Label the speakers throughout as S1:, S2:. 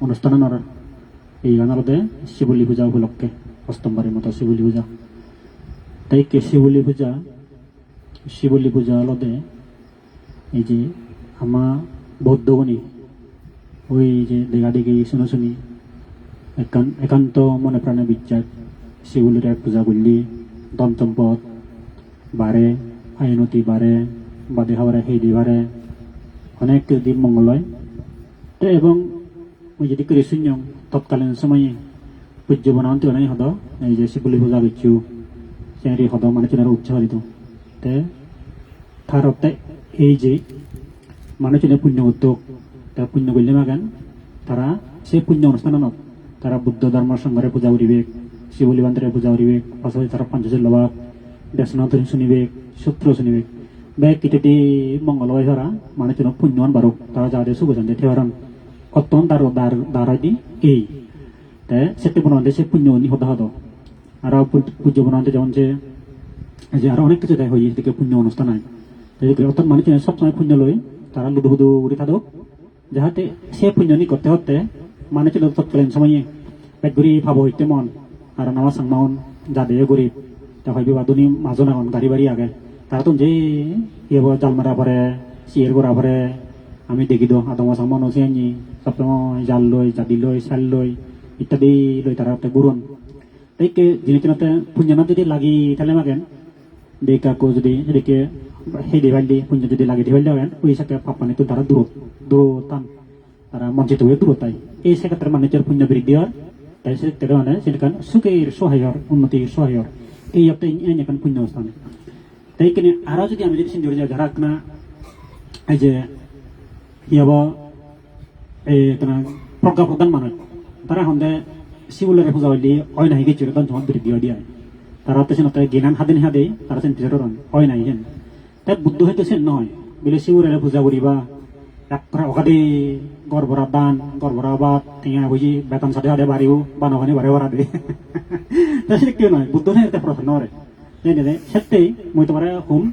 S1: অনুষ্ঠানৰ এই গানতে শিৱলী পূজা উপলক্ষে অষ্টমবারের মতো শিৱলী পূজা তাইকে শিৱলী পূজা আলাদে এই যে আমার বৌদ্ধগণী ওই যে দেখা দেখি শুনি একান্ত মনে প্রাণে বিশ্বাস শিৱলীর এক পূজা করলি ধন সম্পদ বাড়ে আইনতি বাড়ে বাদে খাবারে সেই দি বাড়ে অনেক দিন মঙ্গল হয় এবং ওই যদি করে শূন্য তৎকালীন সময়ে পূজ্য বনান্তি অনেক হদ এই যে শিৱলী পূজা করছু সেই হদ মানে চুনার উৎসাহ দিত তার অর্থে এই যে মানুষজনে পুণ্য উদ্যোগ তারা পুণ্য করলে মাগান তারা সেই পুণ্য অনুষ্ঠানত তারা বুদ্ধ ধর্ম সংঘরে পূজা করিবে শিৱলী বান্ধরে পূজা করিবে পাশাপাশি তারা পঞ্চশীল লবা দেশনাথ শুনিবে সূত্র শুনিবে বেগ কেটে মঙ্গলবাই হরা মানুষজন পুণ্যবান বারক তারা যাদের সুগোজন দিয়ে থেওয়ারান অত্যন্ত দাঁড়াই দি এই তাই সেটি বনাতে সে পুণ্য হদা হদ আর পূজ্য বনাতে যেমন যে আরো অনেক কিছু দেয় হয়ে এদিকে পুণ্য অনুষ্ঠান হয় অর্থাৎ মানুষজন সবসময় পুণ্য লই তারা লুডু হুদু উড়ে থাকুক যাহাতে সে পুণ্য নি করতে হতে মানুষজন তৎকালীন সময়ে পেট ঘুরি ভাব হইতে মন আর নামা সাংমাউন যাদের গরিব তা হইবে বাদুনি মাজন এখন গাড়ি বাড়ি আগে তারা তো যে ইয়ে জালমারা ভরে চিয়ের গোড়া ভরে আমি দেখি দো আদম সাংমান আছে আনি সবসময় জাল লই জাদি লই শাল লই ইত্যাদি লই তারা গুরুন তাই জিনিস পুণ্যনাথ যদি লাগি তাহলে মাগেন দেখাকো যদি এদিকে সেই দেবালি পুণ্য যদি লাগি দেবালি দেবেন ওই সাথে পাপানি তো তারা দূরতান তারা মঞ্চিত হয়ে দূরতাই এই সেক্ষেত্রে মানুষের পুণ্য বৃদ্ধি হয় তাই সেটা মানে সেটা সুখের সহায়র উন্নতির সহায়র এই একটা এখন পুণ্য স্থানে তাই কিনে আরো যদি আমি যদি সিন্ধুরে যাই যারা না এই যে ইয়াব এই প্রজ্ঞা প্রদান মানুষ তারা হন্দে শিৱলীর পূজা হইলে হয় নাই কিছু তখন বৃদ্ধি হয় দিয়ে তারা তো জ্ঞান হাতে হাতে তারা সেন পিছর হয় নাই হেন তাই বুদ্ধ হইতে সেন নয় বলে শিৱলীর পূজা করিবা অকাদে গড়ভরা দান গড়ভরা বাদ টিঙা বুঝি বেতন সাথে সাথে বাড়িও বা নখানি বাড়ি বাড়া দে তা সেটা কেউ নয় বুদ্ধ নেই প্রশ্ন নয় জানি সেটাই মই তোমার হোম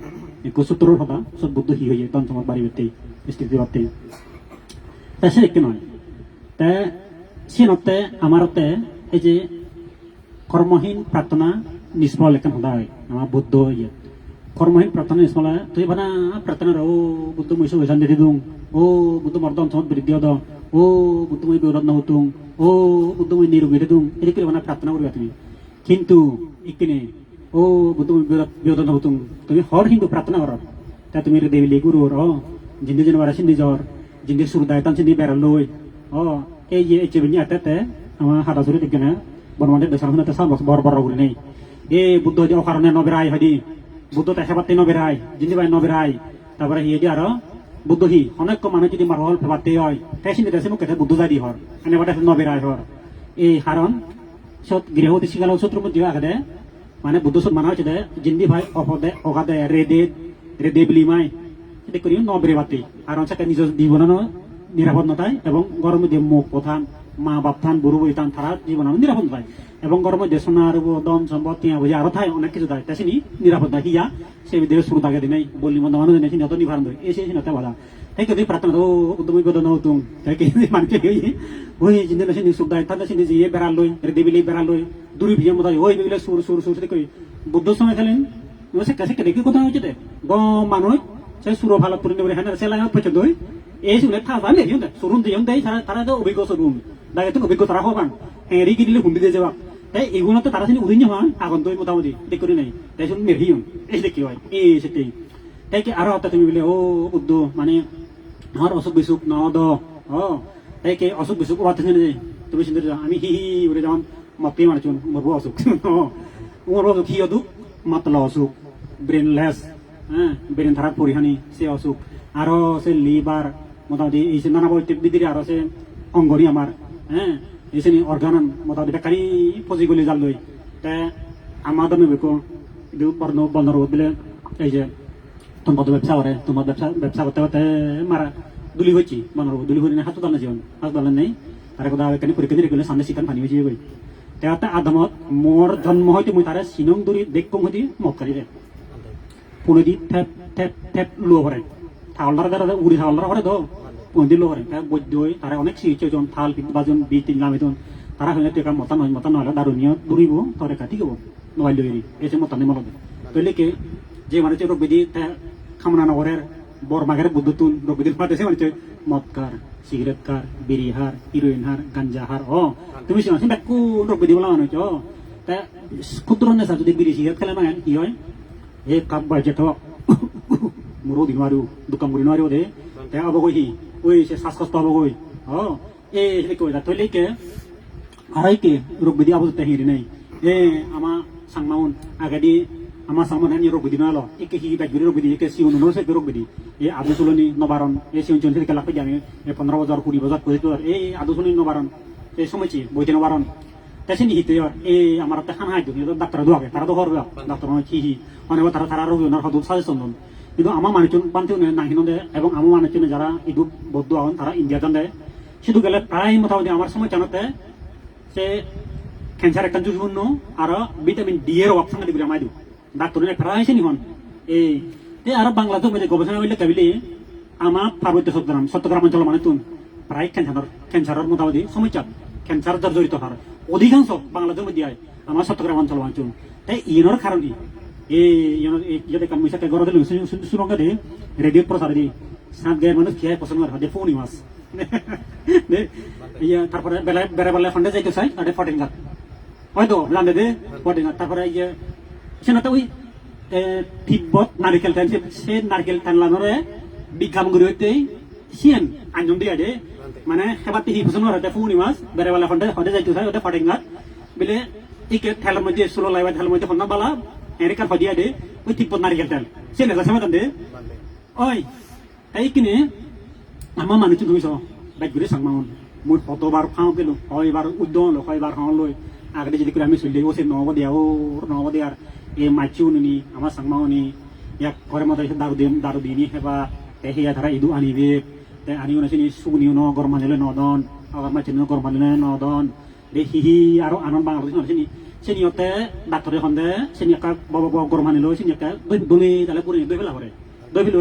S1: একটু সূত্রের কথা সব বুদ্ধ হি হয়ে তখন তোমার বাড়ি বেতে স্থিতি বাড়তে তা সেটা কেউ নয় তা সে নতে আমার এই যে কর্মহীন প্রার্থনা নিষ্ফল এখন হদা হয় আমার বুদ্ধ ইয়ে কর্মহীন প্রার্থনা নিষ্ফল তুই ভানা প্রার্থনা ও বুদ্ধ মই সুবিধান দিয়ে দিদুং ও বুদ্ধ মর্দন সহজ বৃদ্ধি হদ ও বুদ্ধ মই বিরোধ নহতুং ও বুদ্ধ মই নিরোগী দিদুং এদিকে মানে প্রার্থনা করবে তুমি কিন্তু ইকিনে ও বুদ্ধ মই বিরোধ নহতুং তুমি হর হিন্দু প্রার্থনা কর তা তুমি দেবী গুরুর জিন্দি যেন বাড়া সিন্ধি জ্বর জিন্দি সুরদায় তান সিন্ধি বেড়াল লই এই যে চেবেনি আটাতে আমার হাতা চুরি দেখে না বর্মাদের দেশের শুনে সাত বছর বড় বড় করে নেই এ বুদ্ধ যে অকারণে নবেরাই হয়দি বুদ্ধ তো হেবাতে নবেরাই জিন্দি বাই নবেরাই তারপরে হিয়ে দিয়ে আরো বুদ্ধ হি অনেক মানুষ যদি মারহল ফেবাতে হয় তাই সিন্ধি দেশে মুখ বুদ্ধ যাই দি হর এনে বাটে নবেরাই হর এই হারণ সত গৃহবতী শিকাল শত্রু মধ্যে আগে মানে বুদ্ধ সব মানা হচ্ছে জিন্দি ভাই অপদে অগাদে রেদে বিলিমাই এটা করি নবেরে বাতি আর সেটা নিজ জীবনানো নিরাপদ নতায় এবং গরম মধ্যে মুখ প্রধান মা বাপ থান বুড়ো বই টান তারা জীবনানো নিরাপদ নতায় এবং গরম মধ্যে সোনার দন সম্পদ টিয়া বুঝে আরো থায় অনেক কিছু দেয় তাই নিরাপদ না হিয়া সেই বিদেশ শুরু থাকে দিনে বললি মন্দ মানুষ নেই সিনত নিভারণ দেয় এসে সিনতে বাধা তাই যদি প্রার্থনা ও তুমি বেদন হতুম তাই মানুষ ওই জিন্দে সিনি সুখ দেয় তাদের সিনি যে বেড়াল লই দেবিলি বেড়াল লই দূরি ভিজে মতো ওই বেগুলো সুর সুর সুর কই বুদ্ধ সময় খেলেন সে দেখি কথা হয়েছে দে গ মানুষ সেই সুর ভালো পরিণত হ্যাঁ সে লাগা পছন্দ হয় এই শুনে থাকা নেই সরুন দিয়ে দেয় তারা তো অভিজ্ঞ সরুন দাগে তো অভিজ্ঞ তারা হবান হেরি কিনলে হুন্ডি দিয়ে যাবা তাই এগুলো তো তারা শুনে উদিন হন আগন তো মোটামুটি দেখ করি নাই তাই শুনে মেরহিউন এই দেখি হয় এই সেটাই তাই কি আরো তুমি বলে ও বুদ্ধ মানে আমার অসুখ বিসুখ ন দ তাই কে অসুখ বিসুখ ওয়াতে তুমি চিন্তা আমি হি বলে যেমন মতে মারছুন মরবো অসুখ ওর অসুখ হি অসুখ মাতলা অসুখ ব্রেনলেস হ্যাঁ ব্রেন ধারা পরিহানি সে অসুখ আরো সে লিভার মোটামুটি এই যে নানা বৈদ্যুতিক আরো সে অঙ্গনি আমার হ্যাঁ এই যে অর্গান মোটামুটি বেকারি ফজি গলি জাল লই তা আমার দামে বেকো বন্ধ বলে এই যে তোমার তো ব্যবসা করে তোমার ব্যবসা করতে করতে মারা দুলি হয়েছি বন্ধ দুলি হয়ে হাত দাল জীবন হাত দাল নেই আর কথা এখানে পরীক্ষা দিয়ে গেলে সামনে শিকান পানি হয়েছে কই তা আদামত মোর জন্ম হয়তো মই তারা সিনং দূরি দেখকম হইতে মক্কারি রে পুনদি ঠেপ ঠেপ ঠেপ লো ভরে থাওলার দ্বারা উড়ি থাওলার ভরে তো দিল করে বৈদ্যই তারা অনেক চিকিৎসকজন থাল বাজন বি তিন গামিজন তারা হলে টেকা মতা নহলে দারুণীয় দৌড়িব তরে কাটি গব নবাইল এসে মতানি মলবে তৈলিকে যে মানে রোগ বিধি খামনা নগরের বরমাগের বুদ্ধতুন রোগ বিধির পাতেছে মানে মদকার সিগারেট কার বিড়ি হার হিরোইন হার গাঞ্জা হার তুমি শুনছি কোন রোগ বিধি বলা মানুষ তা ক্ষুদ্র নেশা যদি বিড়ি সিগারেট খেলে না কি হয় এ কাপ বাজে তো মুরো দিন মারু দোকান মুড়ি মারু দে তা অবগহি ওই সে শ্বাসকষ্ট অবগই এই কই তা তৈলিকে আড়াইকে রোগ বিধি আবদ্ধ হিরি নাই আমা সাংমাউন আগেদি আমার সামনে হানি রোগ বিধি নলো একে হি বাজবিরি রোগ বিধি একে সিউন নো সে রোগ বিধি আদু সুলনি নবারণ সিউন চন থেকে লাখ জানি 15 বছর 20 বছর করে তো আদু সুলনি নবারণ সময়ছি বইতে নবারণ তাছিনি হিতে আমার তে খানা হাইতো ডাক্তার দোয়াকে তারা তো হরবে ডাক্তার কি অনেক তারা রোগ না হদু সাজেশন কিন্তু আমার মানুষজন পান্তিও নাহিন দে এবং আমার মানুষজন যারা ইদু বদ্ধ হন তারা ইন্ডিয়া যান দেয় শুধু গেলে প্রায় মোটামুটি আমার সময় জানাতে সে ক্যান্সার একটা জুজবন্য আর ভিটামিন ডি এর অভাব সঙ্গে দিবি আমায় দিও ডাক্তার প্রায় সে নিহন আর বাংলাদেশ মধ্যে গবেষণা হইলে কাবিলে আমার পার্বত্য চট্টগ্রাম অঞ্চল মানে তুন প্রায় ক্যান্সারের মোটামুটি সমস্যা ক্যান্সার যার জড়িত হার অধিকাংশ বাংলাদেশের মধ্যে আয় আমার চট্টগ্রাম অঞ্চল অঞ্চল তাই ইয়নের কারণে যদি কামিসাকে গড় দিল সুরঙ্গা দিয়ে রেডিও প্রচার দিয়ে সাত গায়ের মানুষ খেয়ে পছন্দ করে হাতে ফোনই মাছ তারপরে বেড়ে বেলা ফান্ডে যাইতে চাই তাদের ফটেন ঘাট হয়তো লান্দে দে ফটেন ঘাট তারপরে সেনাতে ওই তিব্বত নারিকেল টাইম সে নারিকেল টান লানরে বিজ্ঞান গুরু হইতে সিয়েন আঞ্জন দিয়ে দে মানে সেবার হি পছন্দ করে ফোনই মাছ বেড়ে বেলা ফান্ডে যাইতে চাই ওটা ফটেন ঘাট বলে টিকে ঠেলার মধ্যে ষোলো লাইবা ঠেলার মধ্যে ফন্না বালা এরিকার হদিয়া দে ওই তিব্বত নারিকেল টান সে নেতা সেমাতান দে ওই এই কিনে আমার মানুষ ধুইছ বাইক সাংমাউন মই কতবার খাওঁ পেলো হয়বার উদ্যম লো হয়বার খাওঁ লৈ আগতে যদি আমি চলি ও সে নহব দিয়ার মাইচিও নি আমার সাংমাউনি ইয়াক ঘরে মতো দারু দিনি হেবা সেয়া ধারা ইদু আনিবে আনিও নাচিনি সুগুনিও ন গরম আনিলে নদন আবার মাইচিনো গরম আনিলে নদন হিহি আর আনন্দ বাংলাদেশ নাচিনি সেনিয়তে ডাক্তরে সন্দেহ সেনি একা বাবা গরম আনিলো সেনি একা দলি তালে পুরি দই পেলা করে দই পেলো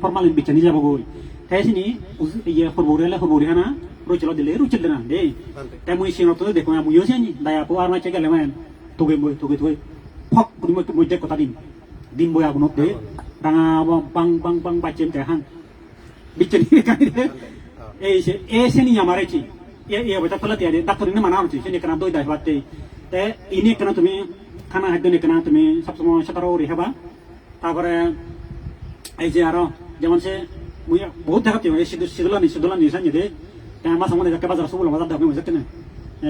S1: ফরমালিন বিচ্ছানি যাব গই তাইছিনি হরবৌরি হানা রুচল দিলে রুচল না দে তাই মুই সিনতো দেখো মুইও সিনি দায়া পো আর মাইছে গেলে মান তোগে ফক মুই কথা দিন বই আগুনত দে রাঙা বাং বাচ্চেন তে হাং বিচ্ছানি কানি দে এই সেনি আমারেছি বইটা ফলা দিয়া দে ডাক্তারিনে মানা হচ্ছে সেনি কানা দই দাই বাতে তে ইনি কানা তুমি খানা খাদ্য নে কানা তুমি সবসময় সতর্ক রেখাবা তারপরে এই যে আরো যেমন সে মুই বহুত দেখাতে সিদুলানি সানি দে আমার সামনে যাকে বাজার সবুল বাজার দাম হয়েছে না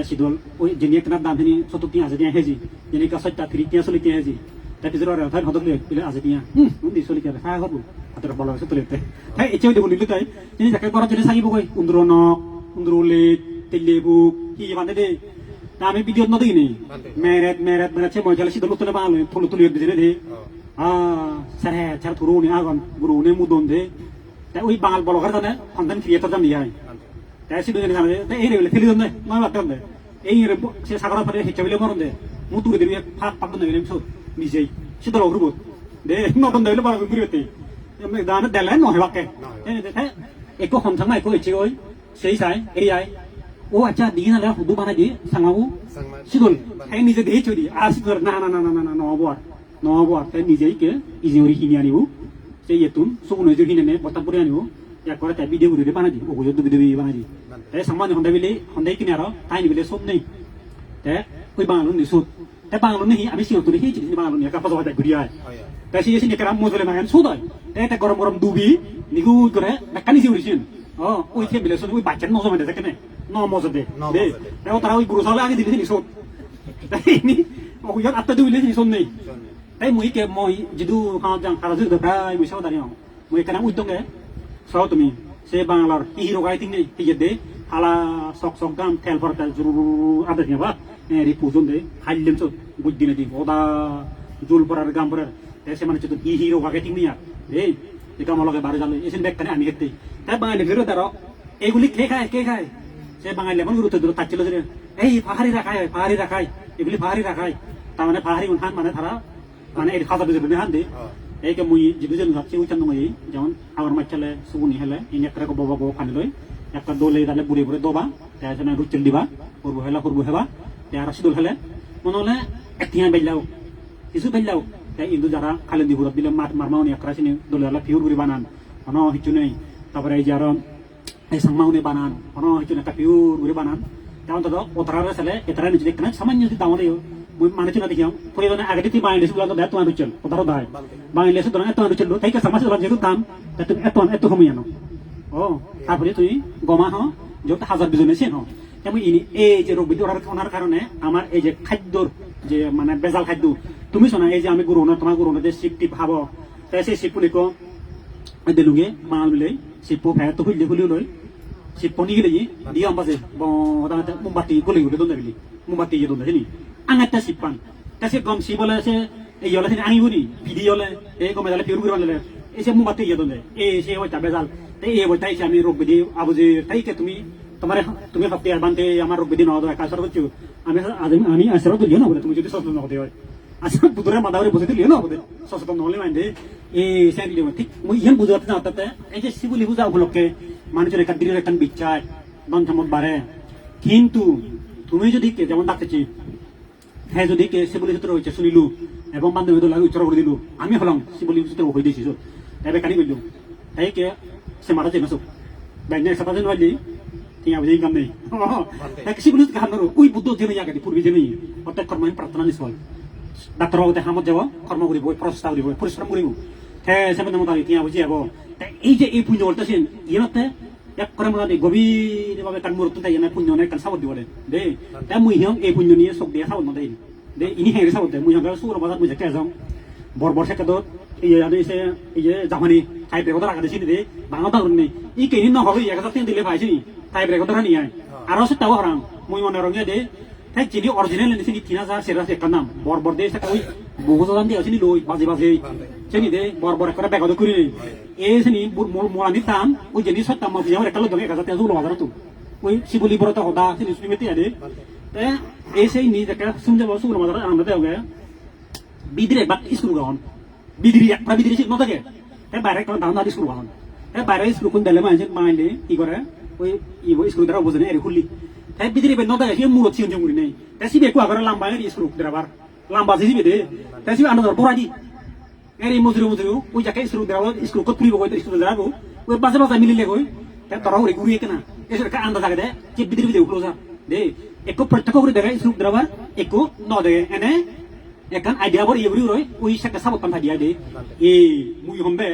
S1: সিদুল ওই যিনি একটা দাম তিনি 70 দিয়া হেজি যিনি কা 70 চলি দিয়া হেজি তাই পিছর আর তাই হদক লিলে আছে দিয়া মুদি চলি দিয়া হা হবো আতর বলা হয়েছে তুলিতে তাই এচেও দেব নিলে তাই তিনি যাকে করা জন্য সাগিব কই উন্দরলে তেলেবু কি বাঁধে দে তা আমি ভিডিও ন দিই নি মেরেত সে মজালে সিদুল তুলে বাল তুলি দিলে দে স্যার থুরু নি আগন গুরু নে মুদন দে তাই ওই বাঙাল বড় ঘর জানে কন্টেন্ট ক্রিয়েটর জানি হয় তাই সিধু জানি জানে তাই এই রেগুলো ফেলি দে নয় বাদ দে এই সে সাগর পারে হিচাবে মরন দে মু তুলে দিবি ফাঁক পাক দে গেলাম সব নিজেই সিধু অগ্রব দে নতুন দেলে বাড়া ঘুরিতে দানে দেলে নয় বাকে একো হমসাংমা একো ইচ্ছে ওই সেই চাই এই আই ও আচ্ছা দিয়ে নালে হুদু বানাই দিয়ে সাংমাবু সিদুল তাই নিজে দিয়ে চুরি আর সিদুল না নহব আর তাই নিজেই কে ইজিওরি কিনে আনিব সেই এতুন সবুন হয়েছে কিনে বস্তা পরে আনিব এক করে তাই ভিডিও ঘুরে বানাই দিই ওগুলো দুবি বানাই দিই তাই সাংমানি হন্দাই কিনে আর তাই নিবিলে সব নেই তাই ওই বাংলার নিশুত তাই বাংলার নেই আমি সিও তুলে খেয়েছি বাংলার নিয়ে কাপড় জমা ঘুরিয়ে হয় তাই সে এসে কেরাম মজলে মাগান সুদ হয় তাই গরম দুবি নিগু করে কানি সিউরিছেন ওই খেয়ে বিলে ওই বাচ্চার নজমে দেয় কেন ন মজা দে তাই তারা ওই গুরু চালে আগে দিলে নিশুত তাই ওই আত্মা দুইলে নিশুত নেই তাই মই যিদু খাওয়া যদি প্রায় বৈশাখ দাঁড়িয়ে মই এখানে উদ্যোগ চাও তুমি সে বাংলার কি রোগাই তিন নেই ঠিক দে হালা চক গাম তেল ভর তেল জোর আদা নিবা রি পুজন দে খাইলেন চো বুঝদিনে দি ওদা জোল পরার গাম পরার সে মানে চো কি রোগাই তিন নিয়া এই এটা আমার লগে বারে জালে এসে দেখ আমি খেতে তাই বাঙালি ফেরো তারা এইগুলি কে খায় সে বাঙালি এমন গুরুত্ব দিল তার ছিল যে এই পাহাড়ি রাখায় এগুলি পাহাড়ি রাখায় তার মানে পাহাড়ি উঠান মানে তারা মানে এই খাতা দিতে হান দে এই কে মুই জিদু জেন ভাবছি উইচান দङ যেমন আবার মাইচালে সুবুনি হেলে ইনি একটা কো বাবা গো ফানি লই একটা দলে দালে বুড়ি বুড়ি দবা তাই জন্য রুচেল দিবা করবো হেবা তাই আর সিদুল হেলে মনে হলে একটিয়া বেলাও কিছু বেলাও তাই ইন্দু যারা খালি দিবুরত দিলে মারমাউনি একটা সিনি দলে দালে পিউর বুড়ি বানান অন হিচু নেই তারপরে এই যে আরো এই সাংমাউনি বানান অন হিচু একটা পিউর বুড়ি বানান তেমন তো ওতরারে ছেলে এতরা নিচে দেখতে না সামান্য যদি দামরে মানুষ না দেখিও পরিজনে আগে দিতে বাংলাদেশ গুলো দেয় তোমার রুচল ওতারও দায় বাংলাদেশে ধরো এত রুচল তাই সমাজ যেহেতু দাম তুমি এত সময় আনো ও তারপরে তুমি গমা হ যেহেতু হাজার বিজনেসে হ তেমন এই যে রোগ বিধি ওনার কারণে আমার এই যে খাদ্যর যে মানে বেজাল খাদ্য তুমি শোনা এই যে আমি গুরু না তোমার গুরু না যে শিবটি ভাবো তাই সেই শিবপুলিকে দিলুগে মাল মিলে শিবপু ফের তো খুললে খুলিও লই শিবপনি গেলে দিয়ে আমবাজে মোমবাতি গলে গলে দোন দিলি মোমবাতি ইয়ে দোন দিলি angata sipan kasi gom si bola se e yola sin angi buni video yola e gom dale piru gurban le e se mumati ye donde e se wa tabezal te e wa tai se ami rog bidi abuji tai ke तुम्हारे तुम्हें हफ्ते बांधते আমার রোগ বিধি নয় কাজ করছো আমি আসলে তো লিও না বলে তুমি যদি সচেতন হতে হয় আসলে বুধরে মাদারে বসে লিও না বলে সচেতন হলে মানে এই সেন্টি দেব ঠিক মই ইয়ান বুঝাতে না তাতে এই যে শিবলি পূজা উপলক্ষে মানুষের একটা দিনের একটা বিচার দন সম্পদ বাড়ে কিন্তু তুমি যদি কে যেমন ডাকতেছি হ্যাঁ যদি কে শিবলি সূত্র হয়েছে শুনিলু এবং বান্ধবী তো লাগে উচ্চারণ করে দিলু আমি হলাম শিবলি সূত্র হয়ে দিয়েছি তবে কানি করলু তাই কে সে মারা যায় না সব বাইনে সাথে দিন হইলি tinggal begini kan nih. Nah kesibulus kan baru, butuh jenis yang di purbi jenis. Otak kormain peraturan di soal. Dokter waktu hamat jawa, korma guri boy, proses tahu di boy, proses guri bu. Teh sampai nemu tadi tinggal begini ya bo. Teh ini punya orang tuh iya nate. Ya korma tadi gobi di bawah kan murut tuh tadi yang punya kan sawat di bawah. Deh, teh muihang punya nih sok dia sawat nate. Deh ini hari sawat deh, muihang kalau suruh pasar muih kayak zam. Bor sekedot, iya ada iya zaman ini, kayak berapa orang ada sini deh, banget tahun ini. Ini ini noh hobi ya kesat yang dilihat sini. তাই break ধরা নিয়ে আরো সে তাও হারাম মুই মনে রঙে দে তাই যিনি অরিজিনাল নিছি 3000 সেরা একটা নাম বরবর দে ওই বহু জান দিয়ে আসিনি লই বাজে চিনি দে বরবর করে ব্যাগ করি এই চিনি মোলানি তাম ওই যিনি সত্য মা বুঝা একটা লগে 1000 জুল বাজার তো ওই শিবলি বড় তো হদা চিনি সুনি মেতে আদে তে এই সেই নি একটা সুনজা বসু বাজার আমরা দেওগে বিদিরে বাক স্কুল গান বিদিরি একটা বিদিরি শিখ নতাকে তে বাইরে একটা দাম না স্কুল গান তে বাইরে স্কুল কোন দেলে মাইলে কি করে ওই ইবো স্কুল দ্বারা বুঝনে এর খুললি তাই বিদিরে বে নদা এসে মুরত চিন জমুরি নেই তাই সিবে কো আগরে লাম্বা এর স্কুল দ্বারা লাম্বা সিবে দে তাই সিবে আনন্দ পড়াদি এর মুজরু ওই জায়গায় স্কুল দ্বারা স্কুল কত প্রিব কই স্কুল দ্বারা ওই বাজে মিলিলে কই তাই তরা হরি গুরি কেনা এসে কা আন্দাজ লাগে দে যে বিদিরে উখলো দে একো প্রত্যক্ষ করে দেখা স্কুল দ্বারা একো নদে এনে একান আইডিয়া বড় ইবরি রই ওই সাকা সাবত পান্থা দিয়া দে এই মুই হমবে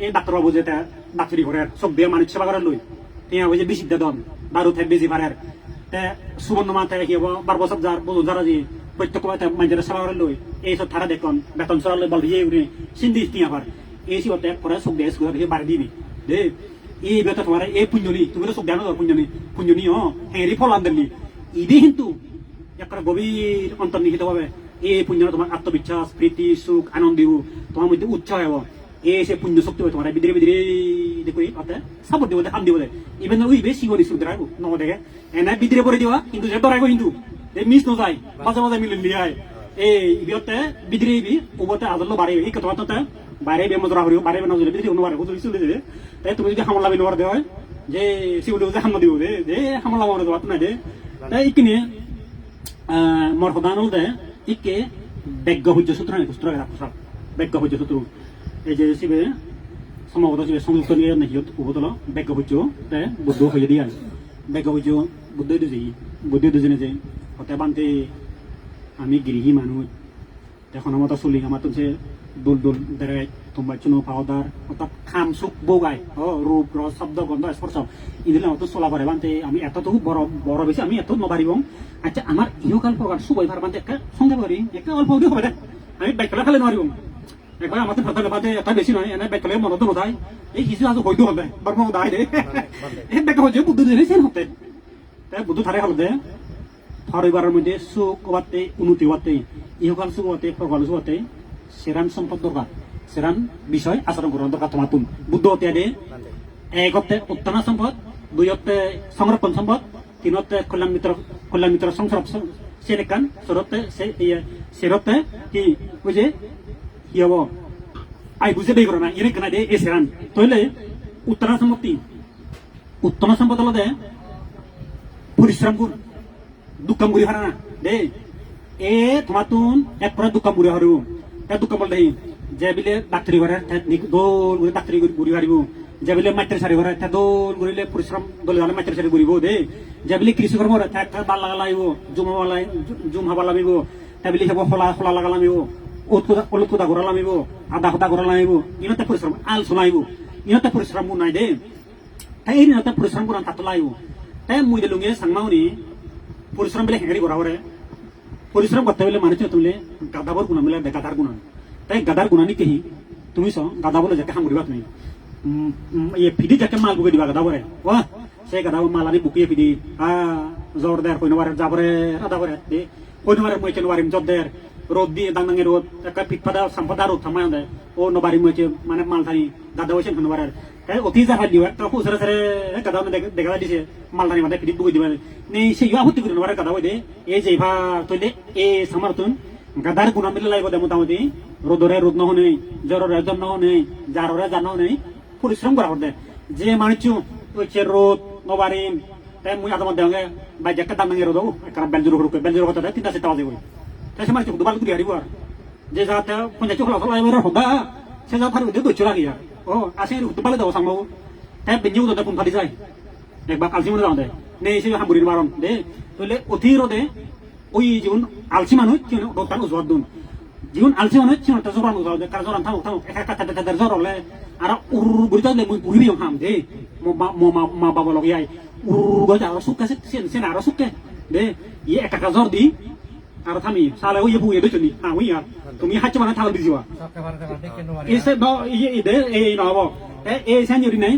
S1: এই ডাক্তার বাবু যেটা ডাক্তারি করে সব বে মানুষ সেবা করে লই তিয়া ওই যে বিশিদ্ধ দন বারো থেকে বেশি পারের তে সুবর্ণ মাথায় কি হবো 12 বছর যার বুঝুন যারা যে প্রত্যেক মানুষের সেবা করে লই এইসব থারা দেখুন বেতন সরালে বল দিয়ে উঠে সিন্ধি তিয়া পার এই সিবতে করে সব দেশ করে বাড়ি দিবি দে এই বেতন তোমার এই পুঞ্জনি তুমি তো সব জানো পুঞ্জনি হেরি ফল আনদেননি ইদি কিন্তু একটা গভীর অন্তর্নিহিত ভাবে এই পুঞ্জন তোমার আত্মবিশ্বাস প্রীতি সুখ আনন্দ তোমার মধ্যে উৎসাহ হবো এই সে পুণ্য শক্তি হয় তোমার বিদিরে দেখি অর্থাৎ সাপোর্ট দিব হাম দিব ইভেন ওই বেশি করে স্কুল দ্বারা ন দেখে এনে বিদিরে পরে দিবা কিন্তু সে ডরাইব কিন্তু এই মিস নযায় মাঝে মিলে নিয়ে এই ইবিতে বিদিরে ইবি ওবতে আদল বাড়ে এই কথা তো বাইরে বে মজরা হরিও বাইরে না জলে বিদিরে অনুবারে বুঝলি চলে দে তাই তুমি যদি হামলা বিনোর দে হয় যে সিউল যে হামলা দিব দে যে হামলা মারে দাও না দে তাই ইকনে মোর খদানল দে ইকে বেগ্য হজ্জ সূত্র না সূত্র রাখা বেগ্য হজ্জ সূত্র এই যে শিবে সম্ভবত শিবে সংযুক্ত নিয়ে নাকি উপতল বেগ্য হজ্জ তে বুদ্ধ হয়ে দিয়ে বেগ্য হজ্জ বুদ্ধ দুজনে যে হতে বানতে আমি গৃহী মানুষ এখন আমার তো চলি আমার তো যে দোল দেরে তোমার চুনো পাউডার অর্থাৎ খাম সুখ বগাই রূপ রস শব্দ গন্ধ স্পর্শ ইদিলে আমার তো চলা করে বানতে আমি এত তো বড় বেশি আমি এত নবারিব আচ্ছা আমার ইহকাল প্রকার সুবই ভার বানতে একটা সঙ্গে পারি একটা অল্প হবে দে আমি বাইকলা খালে নবারিব একবার আমাদের ফাটালে বাদে এটা বেশি নয় এনে বাইকলে মনত নথায় এই কিছু আজ হইতো হবে বর্ম দাই দে এই বাইক হচ্ছে বুদ্ধ দিনে সেন হতে তাই বুদ্ধ থারে হলদে পরিবারের মধ্যে সুখ হওয়াতে উন্নতি হওয়াতে ইহকাল সুখ হওয়াতে প্রকাল সুখ হওয়াতে সেরান সম্পদ দরকার সেরান বিষয় আচরণ করার দরকার তোমার তুন বুদ্ধ হতে আদে এক হতে উত্তনা সম্পদ দুই হতে সংরক্ষণ সম্পদ তিন হতে কল্যাণ মিত্র সংসার সেরেকান সরতে সেরতে কি বুঝে কি হব আই বুঝে দেই করো না এনে কেনা দে এ সেরান তইলে উত্তরা সম্পত্তি উত্তরা সম্পদ হলো দে পরিশ্রম কর দুকাম গুড়ি হারা না দে এ তোমার তুন এক পরে দুকাম গুড়ি হারু তা দুকাম বল দেই যে বিলে ডাক্তারি ঘরে দোল গুড়ি ডাক্তারি গুড়ি হারিব যে বিলে মাইটের সারি ঘরে তা দোল গুড়িলে পরিশ্রম দলে দলে মাইটের সারি গুড়িব দে যে বিলে কৃষি কর্ম ঘরে তা বাল লাগালাইব জুম হাবা লামিব তা বিলে হেব হলা হলা লাগালামিব অলুত কুদা ঘোরা লামিব আদা হদা ঘোরা লামিব ইনতে পরিশ্রম আল শোনাইব ইনতে পরিশ্রম নাই দে তাই এই ইনতে পরিশ্রম করান তাতলাইব তাই মুই দে লুঙ্গে সাংমাউনি পরিশ্রম বিলে হেঙ্গারি ঘোরা ঘরে পরিশ্রম করতে হলে মানুষ তুলে গাদাবর গুণা মিলে গাদার গুণা তাই গাদার গুণা নি কেহি তুমি চ গাদা বলে যাকে হামুরিবা তুমি ফিডি যাকে মাল বুকে দিবা গাদা বরে ও সে গাদা মালানি বুকিয়ে ফিডি জ্বর দের কইনবারে যাবরে আদা বরে দে কইনবারে মই চেনবারিম জব দের রোদ দিয়ে দাঙ্গাঙ্গে রোদ একটা পিটপাদা সাম্পাদা রোদ থামায় দেয় ও নবারি মইছে মানে মাল থানি গাদা হয়েছে হনবারে তাই অতি জাহাজ দিবা তো খুচরা সারে গাদা দেখা দিছে মাল থানি মাথায় ফিডি বুকে দিবা নেই সে ইয়া হতে করে নবারে গাদা হই দে এই যে ভা তইলে এ সামারতুন গাদার গুণা মিলে লাগবে দে মোটামুটি রোদরে রোদ নহনে জ্বরে জ্বর নহনে জাররে জার নহনে পরিশ্রম করা হতে যে মানুষ ওইছে রোদ নবারিম তাই মুই আদম দেওগে বাই যাকে দাঙ্গাঙ্গে রোদ কারণ বেলজুর কথা তিনটা সেটা বাজে কই তাই সে মানুষ দুবার গুলি হারিব আর যে যাতে পঞ্চাশ খোলা খোলা এবার হদা সে যা ফারি দই চলা গিয়া ও আসে দুবালে দাও সাংবাবু তাই বেঞ্জিও দাদা কোন ফালি যায় একবার কালসি মনে যাও দে নেই সে হামুরির বারণ দে তাহলে অতি রোদে ওই জীবন আলসি মানুষ রোদান উজোয়ার দুন জীবন আলসি মানুষ চিনতে জোরান উজাও দে কার জোরান থাও থাও একা কাটা কাটা জ্বর হলে আর উর গুড়িটা দে মুই বুড়ি হাম দে মা বাবা লগে আই উর গজা আর সুকে সে আর সুকে দে ইয়ে একা জ্বর দি আর থামি সালে ওই বুয়ে দই চনি ওই আর তুমি হাচ্ছে মানে থাল দিজিবা এসে দ ইয়ে দে এই নব এ সেন জরি নাই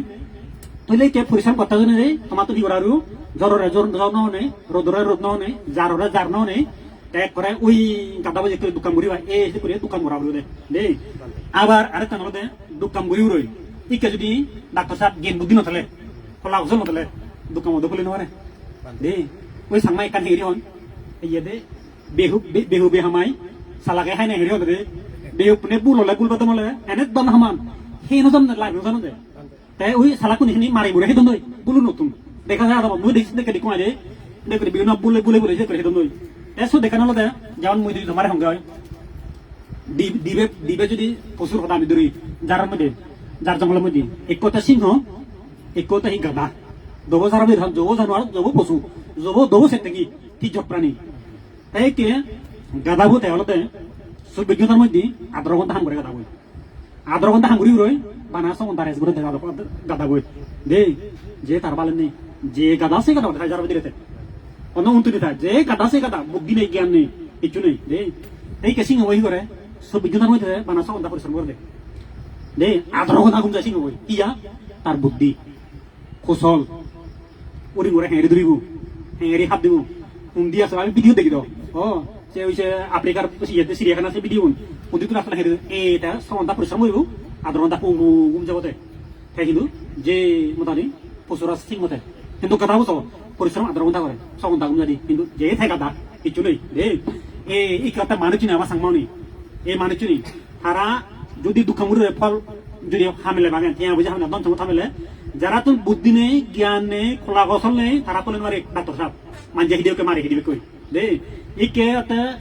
S1: তইলে কে পরিশ্রম করতে জনে রে তোমার তো বিগরারু জ্বরে জ্বর নহনে রোদরে রোদ নহনে জাররে জার নহনে এক করে ওই গাদা বাজে দোকান মুড়ি ভাই এই করে দোকান মুড়া বলে দে আবার আরেকটা নলে দোকান মুড়ি রই ইকে যদি ডাক্তার সাহেব জ্ঞান বুদ্ধি নথলে খোলা ওজন নথলে দোকান মধ্যে খুলে নরে দে ওই সাংমাই কান হেরি হন এই দে বেহু বেহামাই সালাকে হাই না হেরি হন দে বেহু নে বুললে গুলবাতে মলে এনে দন হামান সেই নজন লাইভ নজন দে তাই ওই সালাকু নিখিনি মারি মুড়ে হেদন দই বুলু নতুন দেখা যায় আদম মুই দেখি দেখি কমাই দে দেখি বিভিন্ন বুলে বুলে বুলে যে করে হেদন দই এসো দেখানো দে যেমন মুই যদি তোমার সঙ্গে হয় দিবে যদি পশুর কথা আমি ধরি যার মধ্যে যার জঙ্গলের মধ্যে একটা সিংহ একটা হি গাধা দবো যারা বিধান জবো জানোয়ার জবো পশু জবো দবো সে থেকে তির্যক প্রাণী তাই কে গাধা ভূতে হলতে বিজ্ঞতার মধ্যে 18 ঘন্টা হাম করে গাধা বই 18 ঘন্টা হাম করি রই বানা সঙ্গ দাঁড়াইছে করে গাধা বই দে যে তার বালেন নেই যে গাধা সে গাধা দেখা যার মধ্যে অন্য উন্নতি থাকে যে গাধা সে গাধা বুদ্ধি নেই জ্ঞান নেই কিছু নেই দে এই কে সিংহ বই করে সব বিজ্ঞতার মধ্যে বানা সঙ্গ পরিশ্রম করে দে 18 ঘন্টা ঘুম যায় সিংহ বই ইয়া তার বুদ্ধি কৌশল ওরি করে হেঁড়ে ধরিব হেঁড়ে হাত দিব উন্দি আছে আমি ভিডিও দেখি দাও ও সে হইছে আফ্রিকার ইয়েতে চিড়িয়াখানা আছে ভিডিও উন্দি তো আসলে হেঁড়ে এটা সন্ধ্যা পরিশ্রম হইব 18 ঘন্টা ঘুম যাবতে তাই কিন্তু যে মোটামুটি পশুরা ঠিক মতে কিন্তু কথা বুঝো পরিশ্রম 18 ঘন্টা করে 6 ঘন্টা ঘুম যাদি কিন্তু যে থাকে গাদা কিছু নেই দে এই কথা মানুষ চিনি আমার সাংমাউনি এই মানুষ চিনি তারা যদি দুঃখমুরের ফল যদি হামেলে বাগান ત્યાં বুঝে হামেলে দন থামেলে যারা তো বুদ্ধি নেই জ্ঞান নেই খোলা গছল নেই তারা তো মারে ডাক্তার সাহেব মানজে হিদিওকে মারে হিদিবে কই দে ইকে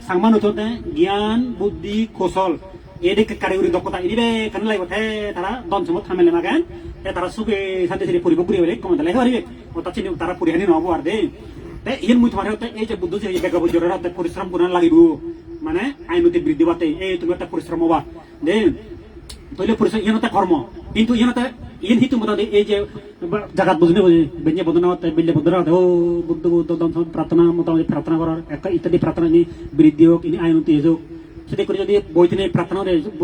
S1: সাংমান হতে জ্ঞান বুদ্ধি কৌশল এদিকে কারিগরি দক্ষতা এদিবে কেন লাগবে তারা দন সমত থামেলে বাগান তারা সুখে শান্তি ছেড়ে পরিব ঘুরে বলে কমে দিলে পারিবে ওটা চিনি তারা পরিহানি নহব আর দে ইন মুই তোমার এই যে বুদ্ধ যে বেগা বুঝরে হাতে পরিশ্রম কোন লাগিব মানে আইনতি বৃদ্ধি বাতে এই তুমি একটা পরিশ্রম হবা দে তইলে পরিশ্রম ইনতে কর্ম কিন্তু ইনতে ইন হিতু মত এই যে জাগাত বুঝনে বুঝে বেঞ্জে বদনাতে বিল্লে বদরা ও বুদ্ধ বুদ্ধ দম প্রার্থনা মত প্রার্থনা করার একটা ইত্যাদি প্রার্থনা নি বৃদ্ধি হোক ইনি আইনতি হোক সেটা করে যদি বইতে প্রার্থনা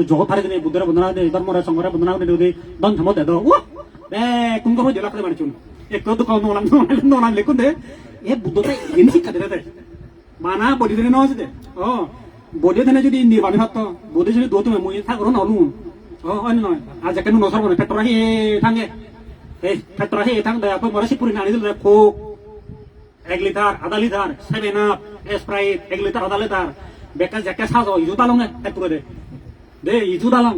S1: জগৎ হারে দিনে বুদ্ধরা বন্দনা দে ধর্মরা সংঘরা বন্দনা দে দন সমত দে ও কোন কোন জেলা করে মানছুন এক তো কোন নোলাম লেখুন দে এ বুদ্ধটা এনে শিক্ষা দে মানা বডি দিনে নয় দে ও বডি দিনে যদি নির্বাণী হত বডি যদি দো তুমি মই থাকরো নলু ও অন্য নয় আজ কেন নসর বনে পেট্রোল হে থাঙ্গে এই পেট্রোল হে থাং দে আপনি মরাসি পুরি নানি দিলে কোক 1 লিটার আধা লিটার 7 আপ স্প্রাইট 1 লিটার আধা লিটার বেকা জ্যাকে সাজো ইজু দালং না পেট্রোল দে ইজু দালং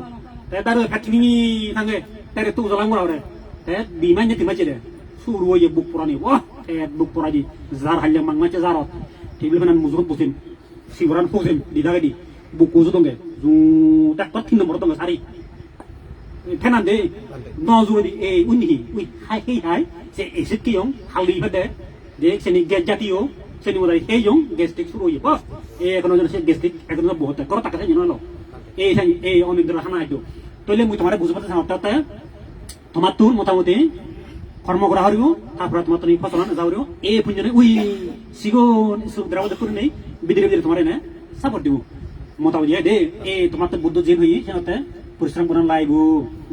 S1: তে তার কাটিনি থাঙ্গে তারে তু জলাং বড় রে তে বিমান যেতে মাঝে রে শুরু হয়ে বুক পুরানি ওহ তে বুক পুরাজি জার হাইলে মাংমাচে জারত টেবিল বানান মুজুর Basim সিবরান ফুজিম দিদাগে di buku su dongge zu tak tot tin nomor dongge sari tenan de no zu di unhi ui hai se esit ki yong hali bade de seni gejati yo seni modai he yong gestik suru yi bos kono jon se gestik ekono bahut koro tak se jino lo sani onidra hana ajo toile mui tomare bujbate samata তোমার তোর মোটামুটি কর্ম করা হরিব তারপরে তোমার তুমি ফসলান যাওরিব এই পুঞ্জনে উই সিগন সুদ্রাও দেখুন নেই বিদিরে বিদিরে তোমার না সাপোর্ট দিব মোটামুটি দে এই তোমার তো বুদ্ধ জিন হই সেতে পরিশ্রম করা লাইব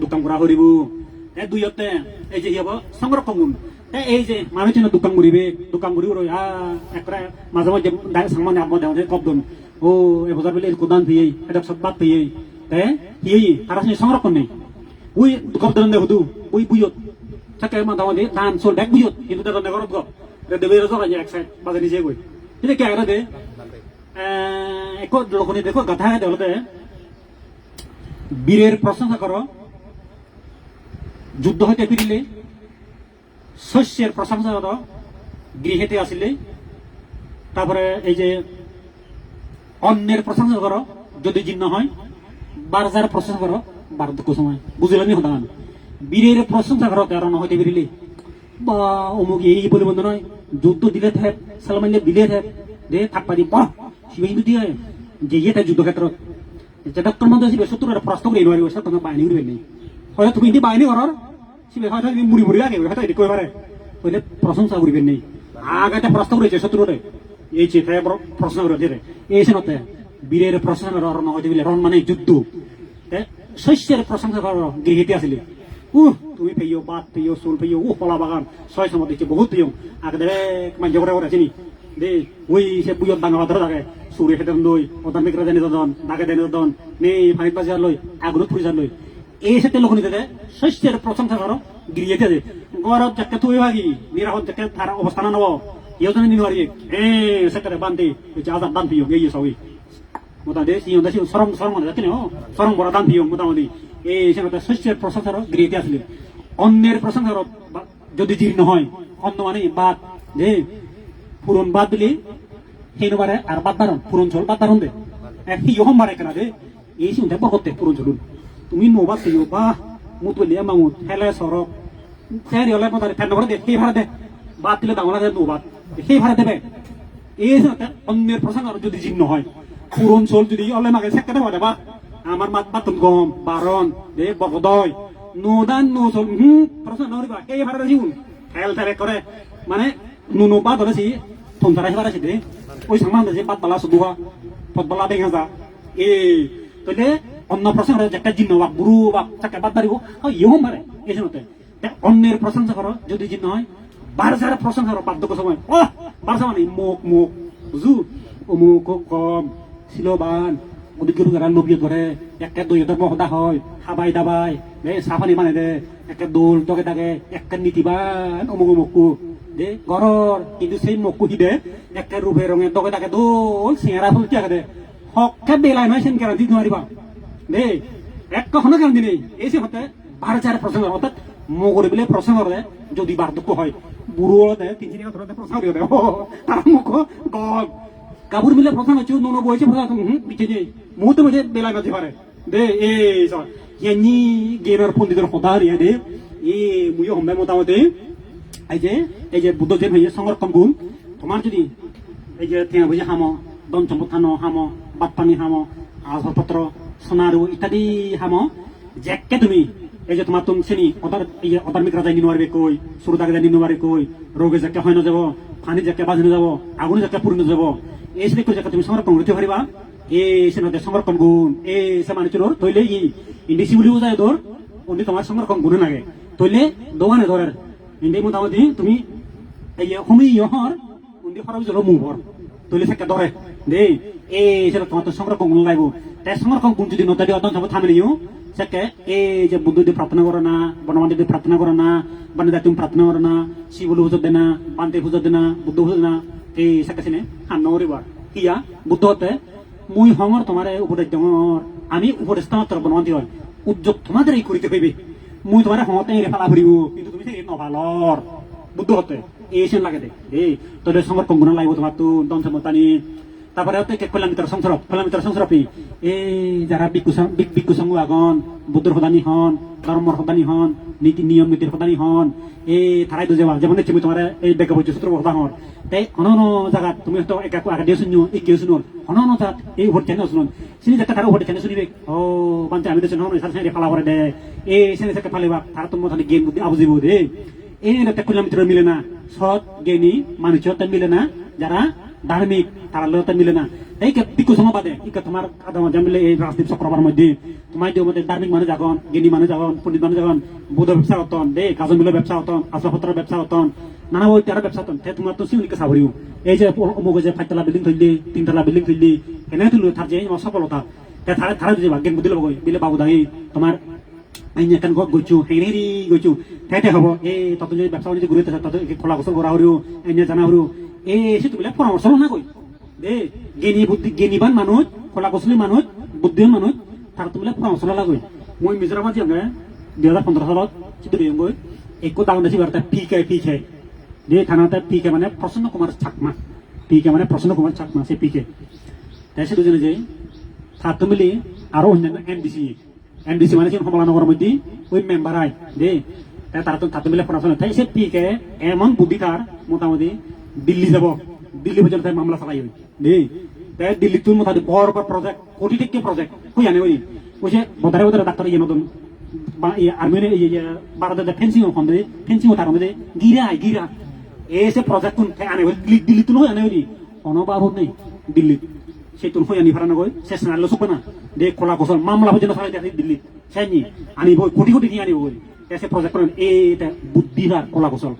S1: দোকান করা হরিব দুইতে এই যে হব সংরক্ষণ গুণ এই যে মানুষ দোকান করিবে দোকান করিব রই একরা মাঝে মাঝে সাংমান আবদ দেওয়া কবদন ও এ বজার বেলে কোদান ফিয়ে এটা সব বাদ ফিয়ে হিয়ে তারা সংরক্ষণ নেই উই কবদন দে হদু উই বুয়ত থাকে মোটামুটি ধান চল ব্যাগ বুঝত কিন্তু তাদের ঘরত গপ দেবে জরা এক সাইড বাজে নিজে গই এটা কি আগে দে এক লোকনি দেখো গাথা দেওয়াতে বীরের প্রশংসা করো যুদ্ধ হইতে ফিরিলে শস্যের প্রশংসা করো গৃহেতে আসিলে তারপরে এই যে অন্যের প্রশংসা করো যদি জীর্ণ হয় বারজার প্রশংসা করো বার্ধক্য সময় বুঝলেনি হতান বীরের প্রশংসা করো তেরো ন হইতে ফিরিলে বা অমুক এই পরিবন্ধ নয় যুদ্ধ দিলে থাক সালমাইলে দিলে থাক দে থাকপা দি বাহ শিবে কিন্তু দিয়ে যে ইয়ে থাকে যুদ্ধক্ষেত্র যেটা তোর মধ্যে শিবে শত্রুরা প্রশ্ন করে নোৱাৰিব সব তোমার বাহিনী করবে নেই হয়তো তুমি বাহিনী করার শিবে হয়তো তুমি মুড়ি মুড়ি লাগে হয়তো এটি কইবারে হইলে প্রশংসা করবে নেই আগাতে প্রশ্ন করেছে শত্রুরে এই চিঠে প্রশ্ন করে দিয়ে এই শোনতে বীরের প্রশংসা করো রণ হইতে গেলে রণ মানে যুদ্ধ শস্যের প্রশংসা করো গৃহীতে আসলে তুমি পেয়েও বাদ পেয়েও চুল পেয়েও কলা বাগান ছয় সময় দেখছি বহুত পেয়েও আগে দে মাঞ্জ করে করে আছিনি দে ওই সে বুয়ত ডাঙর ধরে থাকে সুরে খেতে লই ওদান মেকরা জানি দন নাকে দেনি দন নেই ফানিত বাজার লই আগুনত ফুরিজার লই এই সাথে লোক নিতে দেয় শস্যের প্রশংসা করো গৃহীতে যে গরত যাকে তুই ভাগি নিরাপদ যাকে তার অবস্থান নব ইয়েও জানি নিনু আর সেটারে বান্ধি আজাদ দান পিও এই সবই মোটামুটি সিও দাসি সরম সরম মানে যাচ্ছে না সরম বড় দান পিও মোটামুটি এই সেটা শস্যের প্রশংসা গৃহীতে আসলে অন্যের প্রশংসা যদি জীর্ণ হয় অন্য মানে বাদ যে পুরন বাদ দিলে হেন বারে আর বাদ বারণ পুরন চল বাদ বারণ দে ইহম বারে কেনা দে এই সিংটা বহতে পুরন চলুন তুমি নোবাদ দিও বা মুতলে মামুত হেলে সরক ফের হলে মোটামুটি ফের নগর দে সেই ভাড়া দে বাদ দিলে দামলা দে নোবাদ সেই ভাড়া দেবে এই অন্যের প্রসঙ্গ যদি জীর্ণ হয় পুরন চল যদি অলে মাগে সেকাতে পারে বা আমার মাত বাতন গম বারণ দে বগদয় নোদান নো চল প্রশ্ন নরিবা এই ভাড়া জীবন খেল তারে করে মানে নুনো বাদ ধরেছি থমতারা হেবার আছে দে ওই সাংমান যে বাদ বালা সুদুয়া পদবালা দেখা যা তাহলে অন্য প্রসঙ্গ একটা জিন্ন বা বুড়ু বা চাকা বাদ দাঁড়িব ইহম মারে এই জন্য অন্যের প্রশংসা করো যদি জিন্ন হয় বারজার প্রশংসা করো বার্ধক্য সময় বারজা মানে মুখ মুখ বুঝু অমুক কম শিলবান ওদিকে নবী ধরে একটা দই মহদা হয় খাবাই দাবাই সাফানি মানে দে একটা দোল টকে থাকে একটা নীতিবান অমুক অমুকু দে ঘরর কিন্তু সেই মকু হিদে একটা রূপে রঙে টকে থাকে দোল সিঙ্গারা ফুল টিয়া দে হকে বেলায় নয় সেন কেন দিতে পারিবা দে এক কখনো কেন দিনে এই সে হতে বারজার প্রসঙ্গ অর্থাৎ মগরে বলে প্রসঙ্গ দে যদি বার্ধক্য হয় বুড়ো দে তিন চিনি ধরে প্রসঙ্গ দিয়ে দে তার মুখ গল কাপড় মিলে প্রথম হচ্ছে নুনো বইছে প্রথম পিছিয়ে যাই মুহূর্তে মধ্যে বেলায় বাজে পারে দে এই সব ইয়ানি গেমের পন্ডিতের কথা রিয়া দে মুই হমবে মোটামুটি এই যে বুদ্ধ যে হয়ে সংরক্ষণ গুণ তোমার যদি এই যে ঠেঙা বুঝে হামো দন সম্পদ থানো হামো বাদ পানি হামো আসবাবপত্র সোনারু ইত্যাদি হামো যেকে তুমি এই যে তোমার তুমি শ্রেণী অদার মিত্রা যাই নিতে কই সুরদাকে যাই নিতে কই রোগে যাকে হয় না যাব পানি যাকে বাজি যাব আগুনে যাকে পুরি যাব এই শ্রেণী করে যাকে তুমি সংরক্ষণ করতে পারিবা এই শ্রেণীতে সংরক্ষণ গুণ এই সে মানুষের তৈলে ইন্ডিসি বলিও যায় তোর উনি তোমার সংরক্ষণ গুণ লাগে তৈলে দোকানে ধরে ইন্ডি মোটামুটি তুমি এই হুমি ইহর উনি খরচ হলো মুহর তৈলে সেটা ধরে দে এই সেটা তোমার তো সংরক্ষণ গুণ লাগবো তাই সংরক্ষণ গুণ যদি নতাদি অদন সব থামে নিও সেকে এই যে বুদ্ধ দিয়ে প্রার্থনা করো না বনমান দিয়ে প্রার্থনা করো না বানে তুমি প্রার্থনা করো না শিবলু হুজুর দে না বান্তে হুজুর দে না বুদ্ধ হুজুর না এই সেকে সিনে হান নরিবার ইয়া বুদ্ধ হতে মুই হঙর তোমার উপদেশ দঙর আমি উপদেশটা মাত্র বনমান হয় উদ্যোগ তোমাদেরই করিতে হইবে মুই তোমার হতে এনে ফেলা ফুরিব কিন্তু তুমি সেই নভালর বুদ্ধ হতে এই সেন লাগে দে এই তোদের সঙ্গে কঙ্গুনা লাগবো তোমার তো দন সমতানি তারপরে হতে কে কল্যাণ সংসরপি এই যারা বিক্ষু সংঘ আগন বুদ্ধর সদানি হন ধর্মর সদানি হন নীতি নিয়ম নীতির সদানি হন এই থারাই দুজে যেমন দেখছি তোমার এই বেগ বৈদ্য সূত্র কথা হন তাই অনন জায়গা তুমি তো একা আগে দিয়ে শুনিও এই কেউ শুনুন অনন জাত এই উপর চ্যানেল শুনুন সিনি জায়গা তারা উপর চ্যানেল শুনিবে ও বাঞ্চা আমি দেশ নন সাথে ফালা করে দে এই সেনে থেকে ফালিবা তারা তোমার তাহলে জ্ঞান বুদ্ধি আবুজিব দে এই একটা কিলোমিটার মিলে না সৎ জ্ঞানী মানুষের মিলে না যারা ধার্মিক তারা লোকটা মিলে না এই বিক্ষু সময় বাদে তোমার মিলে এই রাজদীপ চক্রবার মধ্যে তোমার মধ্যে ধার্মিক মানুষ যাগন জ্ঞানী মানুষ যাগন পণ্ডিত মানুষ যাগন বৌদ্ধ ব্যবসা হতন দে কাজল মিলের ব্যবসা হতন আসবাবপত্রের ব্যবসা হতন নানা বই তারা ব্যবসা হতন তোমার তো সিউনিকে সাবরিও এই যে অমুক যে 5 তলা বিল্ডিং থইলি 3 তলা বিল্ডিং থইলি এনে তুলো তার যে সফলতা তারা তারা যে জ্ঞান বুদ্ধি লব বিলে বাবু দাই তোমার আইনে কান গইছু হেরি গইছু তাইতে হবো এই তত যদি ব্যবসা বাণিজ্য ঘুরে তত খোলা গোসল করা হরিও আইনে জানা হরিও এই এসে তুমি পরামর্শ না কই দে জ্ঞানীবান মানুষ খোলা গোসলি মানুষ বুদ্ধিমান মানুষ তার তুমি পরামর্শ লাগবে মই মিজোরামত যে 2015 সালত চিঠি গই একো দাম দেশি বার্তা পিকে যে থানাতে পিকে মানে প্রসন্ন কুমার চাকমা পিকে মানে প্রসন্ন কুমার চাকমা সে পিকে তাই সে দুজনে যে ছাত্র মিলি আরো অন্যান্য এমডিসি মানে সমলানগর মধ্যে ওই মেম্বার আয় দে তারা তো ছাত্র মিলে পড়াশোনা তাই সে পিকে এমন বুদ্ধি তার মোটামুটি দিল্লি যাব দিল্লি পর্যন্ত মামলা চালাই দে তাই দিল্লি তুই মোটামুটি বড় প্রজেক্ট কোটি টেকে প্রজেক্ট হই আনে ওই কইছে বদারে ডাক্তার ইয়ে নতুন আর্মিনে ভারতের ফেন্সিং খন্দে ফেন্সিং তার মধ্যে গিরা এসে প্রজেক্ট তুন আনে দিল্লি তুন হই আনে ওই অনবাব নেই দিল্লি সেই তুন হই আনি ফারানো গই শেষ না লসুক না দে খোলা গোসল মামলা পর্যন্ত চালাই দেখি দিল্লি চাইনি আনিব কোটি নিয়ে আনিব এসে প্রজেক্ট করেন এটা বুদ্ধিহার খোলা গোসল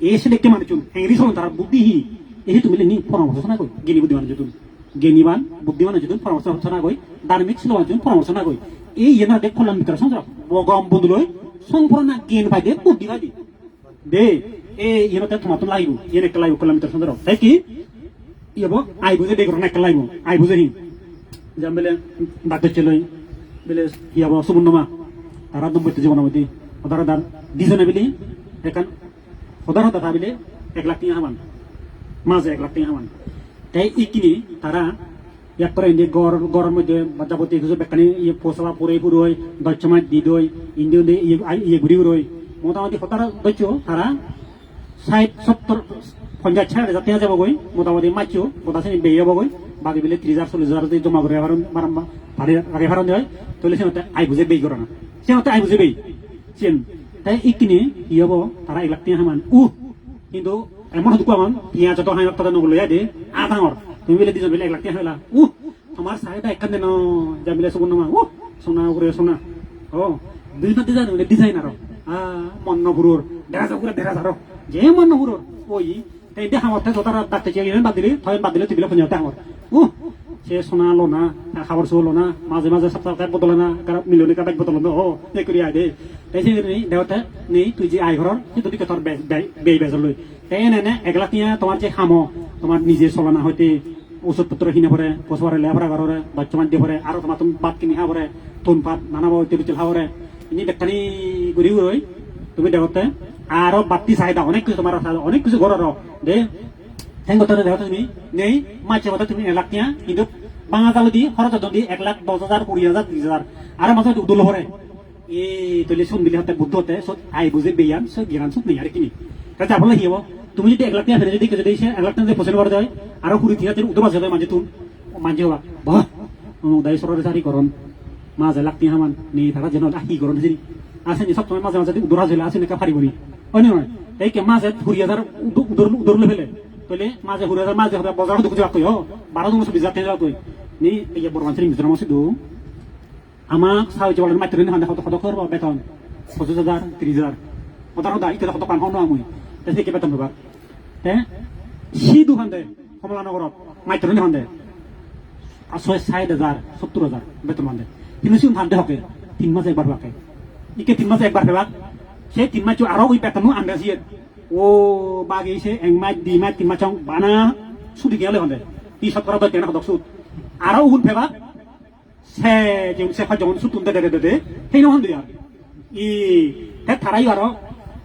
S1: এসে দেখতে মানে চুন হেঁড়ি শোন তারা বুদ্ধিহী এই তুমি নি পরামর্শ না কই জ্ঞানী বুদ্ধিমান যতুন জ্ঞানীবান বুদ্ধিমান যতুন পরামর্শ না কই ধার্মিক ছিলবান যতুন পরামর্শ না কই এই এনা দেখ কল্যাণ মিত্র সংসার বগম বন্ধুলৈ সম্পূর্ণ জ্ঞান পাইদে বুদ্ধি পাইদে দে এই ইনতে তোমার তো লাইব ইন একটা লাইব কল্যাণ মিত্র সংসার তাই কি ইব আই বুঝে দেখ না একটা লাইব আই বুঝে হি জাম বেলে ডাক্তার চলই বেলে ইয়াব সুবর্ণমা তারা দম্পতি জীবন মধ্যে ওদার দুজনে বিলি এখান ওদার দাদা বিলে 1 লাখ টাকা হামান মাঝে 1 লাখ টাকা হামান তাই ইকিনি তারা একবারে ইন্ডিয়া গড়ের মধ্যে যাবতীয় কিছু বেকানি ইয়ে পোসলা পরে পুরোই দচ্ছমাই দি দই ইন্ডিয়া ইয়ে ঘুরি উড়োই মোটামুটি হতারা দচ্ছ তারা 60-70 50-60 হাজার টাকা যাবগৈ মোটামুটি মাইছো গোটাছে বেয়ে যাবগৈ বাকি বেলে 30,000-40,000 জমা করে ভাড়ি ভাড়া দেয় তাহলে সে আই বুঝে বেই করে না সে আই বুঝে বেই চেন তাই ইকিনি ই হব তারা 1 লাখ টাকা হামান কিন্তু এমন হতো আমার পিঁয়াজ যত হাই কথা নগলো দে ডাঙর তুমি বেলে দুজন বেলে 1 লাখ টাকা হইলা তোমার সাহেবা একখান দেন যা বেলে সুবর্ণমা সোনা করে সোনা ও দুইটা ডিজাইনার মন্নপুরুর 1,500 যে মন্নপুরুর ওই তাই দেখা আমার তারা ডাক্তার চেয়ে বাদ দিলে তুই বেলে ফোন আমার সে সোনা লো না খাবার চো লো না মাঝে মাঝে সপ্তাহ বদলে না মিলনে কাবাক বদলে না এই করি আয় দে তাই সে দেওয়াতে নেই তুই যে আয় ঘর কিন্তু তুই তোর বেই বেজার লই তাই এনে 1 লাখ টাকা তোমার যে খামো তোমার নিজে চলনা হইতে ওষুধপত্র কিনে পরে পশুরে লেবরা ঘরে বাচ্চামান দিয়ে পরে আর তোমার তুমি পাত কিনি খাবরে তুন পাত নানা তেল খাবরে ইনি দেখানি ঘুরি উড়ই তুমি দেওয়াতে আরো বাড়তি চাহিদা অনেক কিছু তোমার অনেক কিছু ঘরের দে হ্যাঁ কথা দেওয়া তুমি নেই মাঝে কথা তুমি 1 লাখ টাকা কিন্তু বাঙা জাল দি খরচ দি 1,10,000 20,000 30,000 আর মাঝে উদুল হরে এই তৈলে শুন দিলে হতে বুদ্ধ হতে আই বুঝে বেয়ান সব জ্ঞান সুখ নেই আর কিনি তাহলে আপনার কি হবো তুমি যদি 1 লাখ টাকা ফেলে যদি 1 লাখ টাকা পছন্দ করে দেয় আরো 20,000 উদবাস হবে মাঝে তুন মাঝে হবা বাহ দায়ী সরকারি চাকরি করন মাঝে 1 লাখ টাকা মান নি তারা যেন আহি করন যদি আসেনি সব সময় মাঝে মাঝে উদরা হইলে আসেনি কা ফারিবনি হয় নয় এই কে মাঝে 20,000 উদরলে ফেলে তাহলে মাঝে 20,000 মাঝে হবে বাজার ঢুকে যাওয়া কই 12,000 টাকা যাওয়া কই নি এই বড় মানুষের মিজোরাম আছে দু আমার সাহায্য বলেন মাত্র নি হান্দা কত করব বেতন 25,000 30,000 ওটা ইতে কত পান হন আমি তাই কে বেতন হবা হ্যাঁ সিধু হান্দে কমলানগরত মাত্র নি হান্দে 60,000 70,000 বেতন হান্দে কিন্তু সিম হান্দে হকে 3 মাসে একবার বাকে ইকে 3 মাসে একবার পেবা সে 3 মাস আরো ওই বেতন আন্দাজ ইয়ে ও বাগে সে 1 মাস 2 মাস 3 মাস বানা সুদি গেলে হান্দে 30 শতকরা বেতন কত সুদ আরো উন পেবা 새 지금 새 활동은 수tun데 되는데 해는 한도야 이대 타라이 와로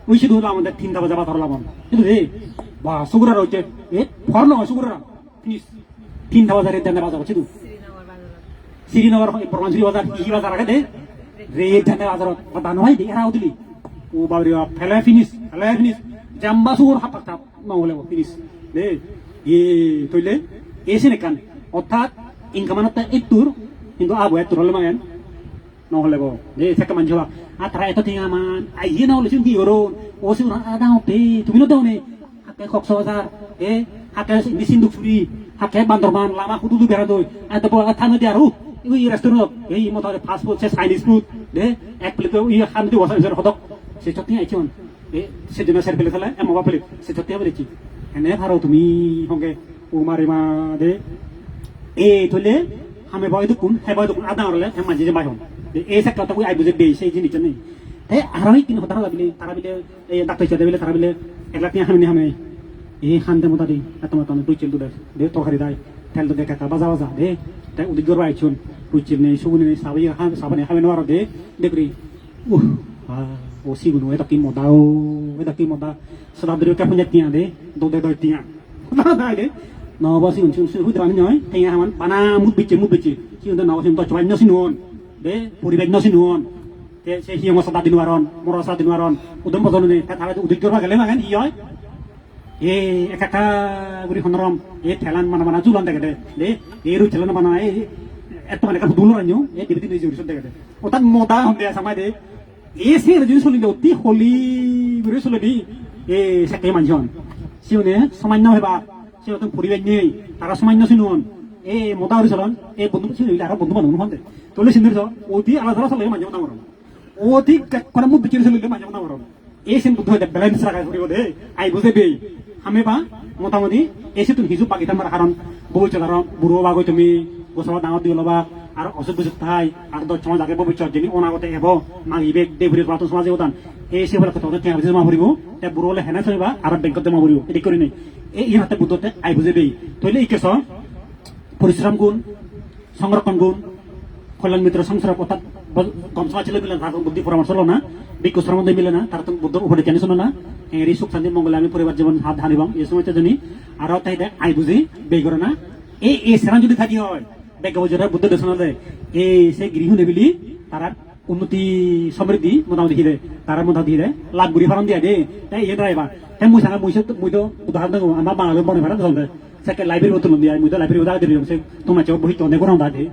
S1: 의시도 나오는데 딘다바 잡아 달라면 근데 와 수그라로 이제 예 바로 나와 수그라라 피니스 딘다바 자리 된다 맞아 지도 श्रीनगर परमांसुरी बाजार ई बाजार आगे दे रेट जाने बाजार बताना है दे रहा उधली वो बाबरी पहले फिनिश जम्बा सुर हाथ तक ना होले वो फिनिश दे ये तो ले ऐसे निकाल अर्थात इनका माना तो एक टूर इनको आप वो टूर ले मायन ना होले वो दे ऐसे कमान जवा आतरा itu tingaman ayi na hoले sih diorong वो sih orang ada होते तुम्हें नो दाउने hakai kok बाजार hakai di sinduk suri hakai bandarman lama kudu tu beradoi ada bawa thanu diaru 이 레스토랑 이 뭐다 파스포트 차이니스 푸드 네 액플리도 이 한두 와서 저러 허덕 세 쳤ting 아이콘 예 세जना सर्विलेसला M मोबा play से 쳤ting बरेची एने फारो तुमी होंगे उमारिमा दे ए थोले हमें bye दुकुन है बाय दुकुन आदा रले हम माजे बाय हों ए से कता कोई आई बुजे बे से जिनि चने ए आरामी किन होता बिले तारा बिले ए डाक्टर चदे बिले तारा बिले एकलाती हमें ए हांदे मोता दे अतमा तने दुचिल दु दे तो खरी दाई tel do deka baza baza de ta udi gorba ichun puchil ne sugune ne sabi ha sabane ha menwaro de dekri o sigunu eta ki moda sadabri ka punya tiang de do de tiang na dai de no ba sigun su hudran nyoi tiang haman pana mut bichi sigun da no sim to chwan no sinuon de puri bek no sinuon te se hiyo sada dinwaron morasa dinwaron udam bodon ne ta thala udi gorba gele magan iyoi ekaka guri honorom telan mana julan dege de eru telan mana eto mana ka dulu ranyo dibiti ni juri sodege de otan moda honde sama de se rejun soli de oti holi guri soli di sakai manjon siune samanyo heba si otan puriben ni tara samanyo sinuon moda guri solon bondu siu ila bondu manu honde tole sindir so oti ala sala sala manjo na morom oti kona mu bichir soli de manjo na morom sin buddho de balance raga guri de ai buze be हमें बा मोटामोटी ऐसे तुम हिजू पाकिता मर कारण बोल चला रहा बुरो बागो तुम्ही गोसवा दांव दियो लबा आर असुब बुजुक थाई आर दो चमा जाके बबि चजनी ओनागते एबो मागी बेग देबुरि बातो समाजे उदान ऐसे बला कतो ते आबजे मा भरिबो ते बुरोले हेना सयबा आर बेंकते मा भरिबो एदि करिनि इहाते बुद्धते आइ बुजे बेई तइले इकेस परिश्रम गुण संरक्षण गुण कल्याण मित्र संसार पतात कमसा चले बिला भागो बुद्धि परामर्श लना बिको श्रम दे मिलेना तार तुम बुद्ध उपरे जानि सुनना रि सुख शांति मंगल आमी परिवार जीवन हाथ हानिबां ए समय जनी आरो ताइदे आइ बुझि बे करना ए सेरां जुदि थाकि হয় बेग बजरा बुद्ध दर्शन दे से गृह नेबिली तारा उन्नति समृद्धि मनाव दिदे तारा मनाव दिदे लाभ गुरि फारन दिया दे ताइ ए ड्राइभार ताइ मुइ सांगा मुइदो उदाहरण दङ आमा बाङालो बने फारा दङ सेके लाइब्रेरी बतुल दिया मुइदो लाइब्रेरी उदा दिरि से तुमा चो बहि तने गरां दा दे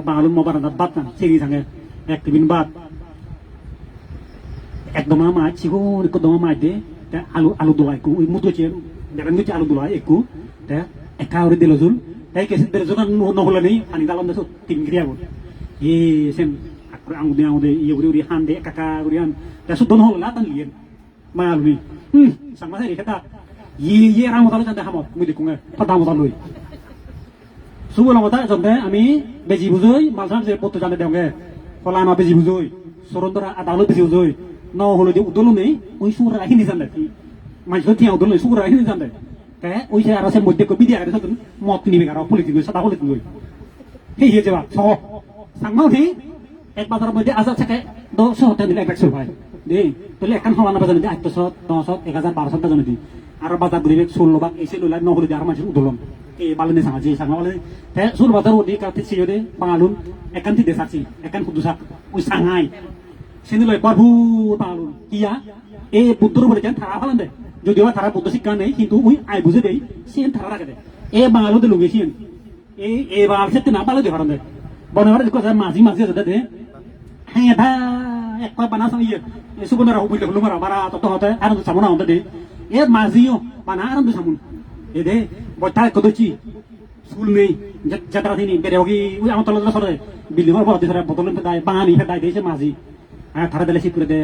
S1: बाङालो मबारा दा बात ना सिरि सांगे एक दिन बात একদম আমার চিগো নিকো দম মাইদে তা আলু দোলাই কো ওই মুতো চেন দেখান দিতে আলু দোলাই একু তা একা ওরে দিল জুল তাই কেসে দিল জুল ন হলো নেই পানি দালাম দেছো তিন ক্রিয়া বল সেন আকর আঙ্গু দিয়া ওদে ইয়ে উরি হান দে কাকা উরি হান তা সুদন হলো লা তান লিয়েন মালুই সাংমা সাই রেখা ইয়ে রাম মতালে জানতে হামত মুই দেখুঙ্গে ফাদা মতালই সুবল মতা জন্দে আমি বেজি বুজই মালসাম যে পত্র জানতে দেঙ্গে ফলা মা বেজি বুজই সরন্দরা আদালো বেজি বুজই no holo di udolo nei oi sura ini janda manjo ti udolo sura ini janda ke oi se arase modde ko bidia ga so mot ni be garo politik sada politik goi he he jawab so sangmau thi ek bazar modde asa chake 200 hotel dile ek bhai de tole ekan hawana bazar de 800 900 1000 1200 ta jani aro bazar guribe 16 bak ese lola no holo di ar manjo udolom balene sangaji sangma bale te sur bazar odi ka ti siyode pangalun ekan ti desaksi ekan kudusak oi sangai সেনিলয় বাবু পালন কিয়া বুদ্ধর বলে যেন থারা ফালান যদিও তারা বুদ্ধ শিক্ষা নেই কিন্তু ওই আই বুঝে দেই সেন থারা রাখে দেয় বাঙালো দে লুগেছিয়েন বাঙাল সেতে না পালে দেখার দেয় বনবার কথা মাঝি আছে দে হ্যাঁ ধা এক বানা সঙ্গে সুবর্ণরা হুবুল হলো মারা বারা তত হতে আর সামনা হতে দে মাঝিও বানা আর সামুন দে বটা কদচি স্কুল নেই যাত্রা দিনি বেরে হোগি ওই আমার তলা সরে বিল্ডিং বড় দিছরা বোতল ফেদায় বাঙালি ফেদায় দেছে মাঝি थारा दिले सिपुरे दे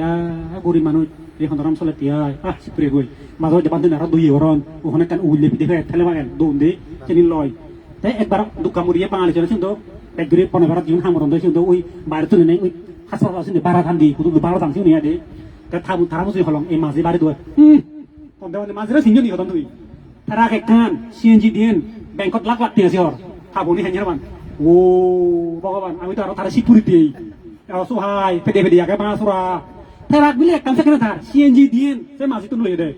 S1: गरीब मानुस ये हंदराम चले तिया सिपुरे गई माजो जबान दिन आरो दुई हरन ओहने कान उले बिदे थेले मागेन दोंदे चेनि लय ते एकबार दुका मुरिये बाङालि चले सिंदो एकगुरि पनेबारा दिउन हामरन दे सिंदो ओइ बार तुने ओइ हासरा सिंदो बारा थांदि कुदु बारा थांसि निया दे ते थामु थारा मुसि हलं ए माजि बारि दय पन्देवानि माजिरा सिंजो नि हदन दुइ थारा के कान सीएनजी दिन बेंकत लाख लाख तिया सिहर थाबुनि हेंजरमान ও ভগবান আমি তো আরো তারা শিবপুরি দিই সহায় ফেটে ফেটে আগে মা সুরা ফেরাক বিলে একটা সেখানে থার সিএনজি দিয়ে সে মাঝি তো লইয়ে দেয়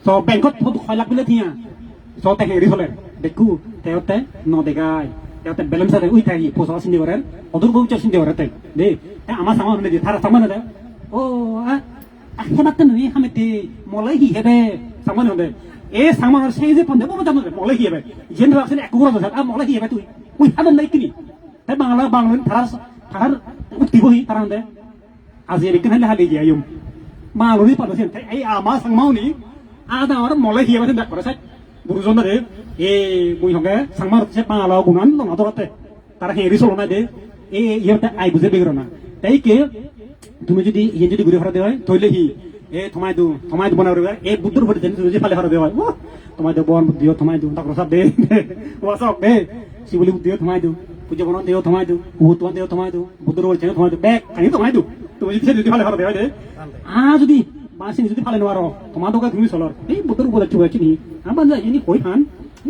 S1: তো ব্যাংকত ছয় লাখ বিলে থিয়া so te heri soler deku teote no de gai teote balance ade ui thai posa sindi orer odur bo char sindi orer te de te ama sama ne de thara sama ne de o a hebat ne hamete molai hi hebe sama ne de e sama ar sei je ponde bo janu de molai hi hebe jen ra sene ekura de a molai hi hebe tu ui hadan nai kini te bangla thara thar utti bo hi thara de azeri ken hale je ayum ma lori pa sen te ai ama sang mau ni ada or molai hi hebe de kora sai বুড়োজনরে এ বই হগে সাংমার হচ্ছে বাংলা গুণান না ধরতে তারা হেরি চলো না দে এ ইয়েটা I বুঝে বেগর না তাই কে তুমি যদি ইয়ে যদি ঘুরে ফেরা দেওয়া হয় তৈলে হি এ তোমায় বনা রবে এ বুদ্ধর ফটে দেন যদি ফালে ফেরা দেওয়া হয় ও তোমায় দো বন বুদ্ধি তোমায় দো তাকর সব দে ওয়াসক দে শিবলি বুদ্ধি তোমায় দো পূজা বন দেও তোমায় দো ও তোমায় দেও তোমায় দো বুদ্ধর বলছে তোমায় দো ব্যাগ কানি তোমায় দো তুমি যদি ফালে ফেরা দেওয়া হয় যদি মাসিন যদি ফালে নোয়ারো তোমার দোকা তুমি চলর এই বুদ্ধর উপরে চুয়া চিনি আমার যা এনি কই ফান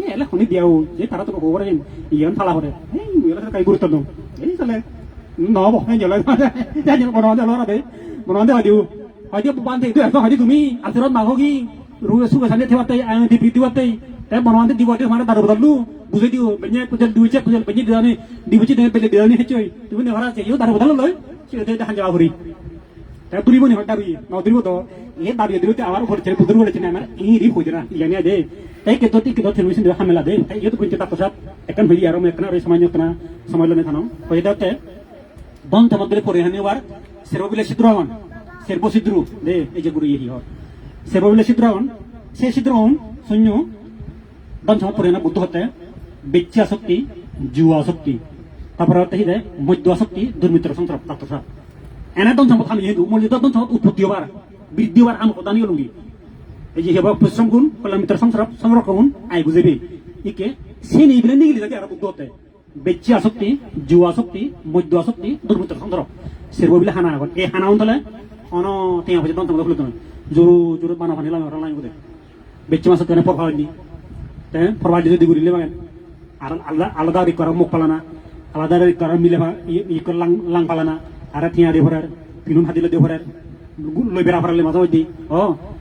S1: এলা খনি দিয়াও যে তারা তো খবর আছে ইয়ান ফালা হরে এই এলা কাই গুরুত্ব দাও এই চলে নব এই জলে যা যেন বনতে লরা দে বনতে হদিউ হয়তো বানতে দুই একশো হয়তো তুমি আচরণ মাগি রুয়ে সুগে সালে থেওয়াতে আমি দিবি দিওয়াতে তাই বনতে দিবতে মানে দারু বদলু বুঝে দিও বেনে পুজল দুইছে পুজল বেনে দিওনি দিবছি দে পেলে দিওনি হেচই তুমি নেহরা আছে ইও দারু বদল লই সেতে দেখান যাওয়া হরি তাই তুলিব নি হটারি নাও দিবো তো এ দাবি দিতে আমার উপর ছেড়ে বুদ্ধর বলেছেন আমার এই রি হইতে না ইয়ানিয়া দে তাই কে তো টিকে তো ছেড়ে দে হামেলা দে তাই ইয়ে তো কইতে তাতো সব একন হই আর একন আর সময় নিতে না সময় লনে থানো কই দাতে বন তমদলে পরে হানিবার সেরবিলে সিদ্রগণ সেরব সিদ্রু দে এই যে গুরু ইহি হ সেরবিলে সিদ্রগণ সে সিদ্রগণ শূন্য বন তম পরে না বুদ্ধ হতে বিচ্ছা শক্তি জুয়া শক্তি তারপরে হতে হি মধ্য শক্তি দুর্মিত্র সংস্রব তাতো সব এনে দন সম্পদ আমি হিন্দু মূল্য দন সম্পদ উৎপত্তি হবার বৃদ্ধি হবার আমি কথা নিয়ে লুঙ্গি এই যে হেবা পরিশ্রম গুণ কল্যাণ মিত্র সংরক্ষণ আই বুঝেবি ইকে সে নেই বলে নিগলি থাকে আর বুদ্ধ হতে বেচ্ছি আসক্তি জুয়া আসক্তি মধ্য আসক্তি দুর্মিত্র সংস্রব সেরব বিলে হানা এখন এই হানা অন্তলে অন টিয়া হচ্ছে দন সম্পদ খুলে তুমি জোরু জোরু বানা ফানি লাগে রালাই বুঝে বেচ্ছি মাসে কেন পরফা নি তাই পরফা যদি গুলিলে মানে আর আলাদা আলাদা রি করা মুখ পালানা আলাদা রি করা মিলে ই কর লাং পালানা আর থিয়া দে ভরার পিলুন হাদিলে দে ভরার লই বেড়া ভরালে মাঝে মধ্যে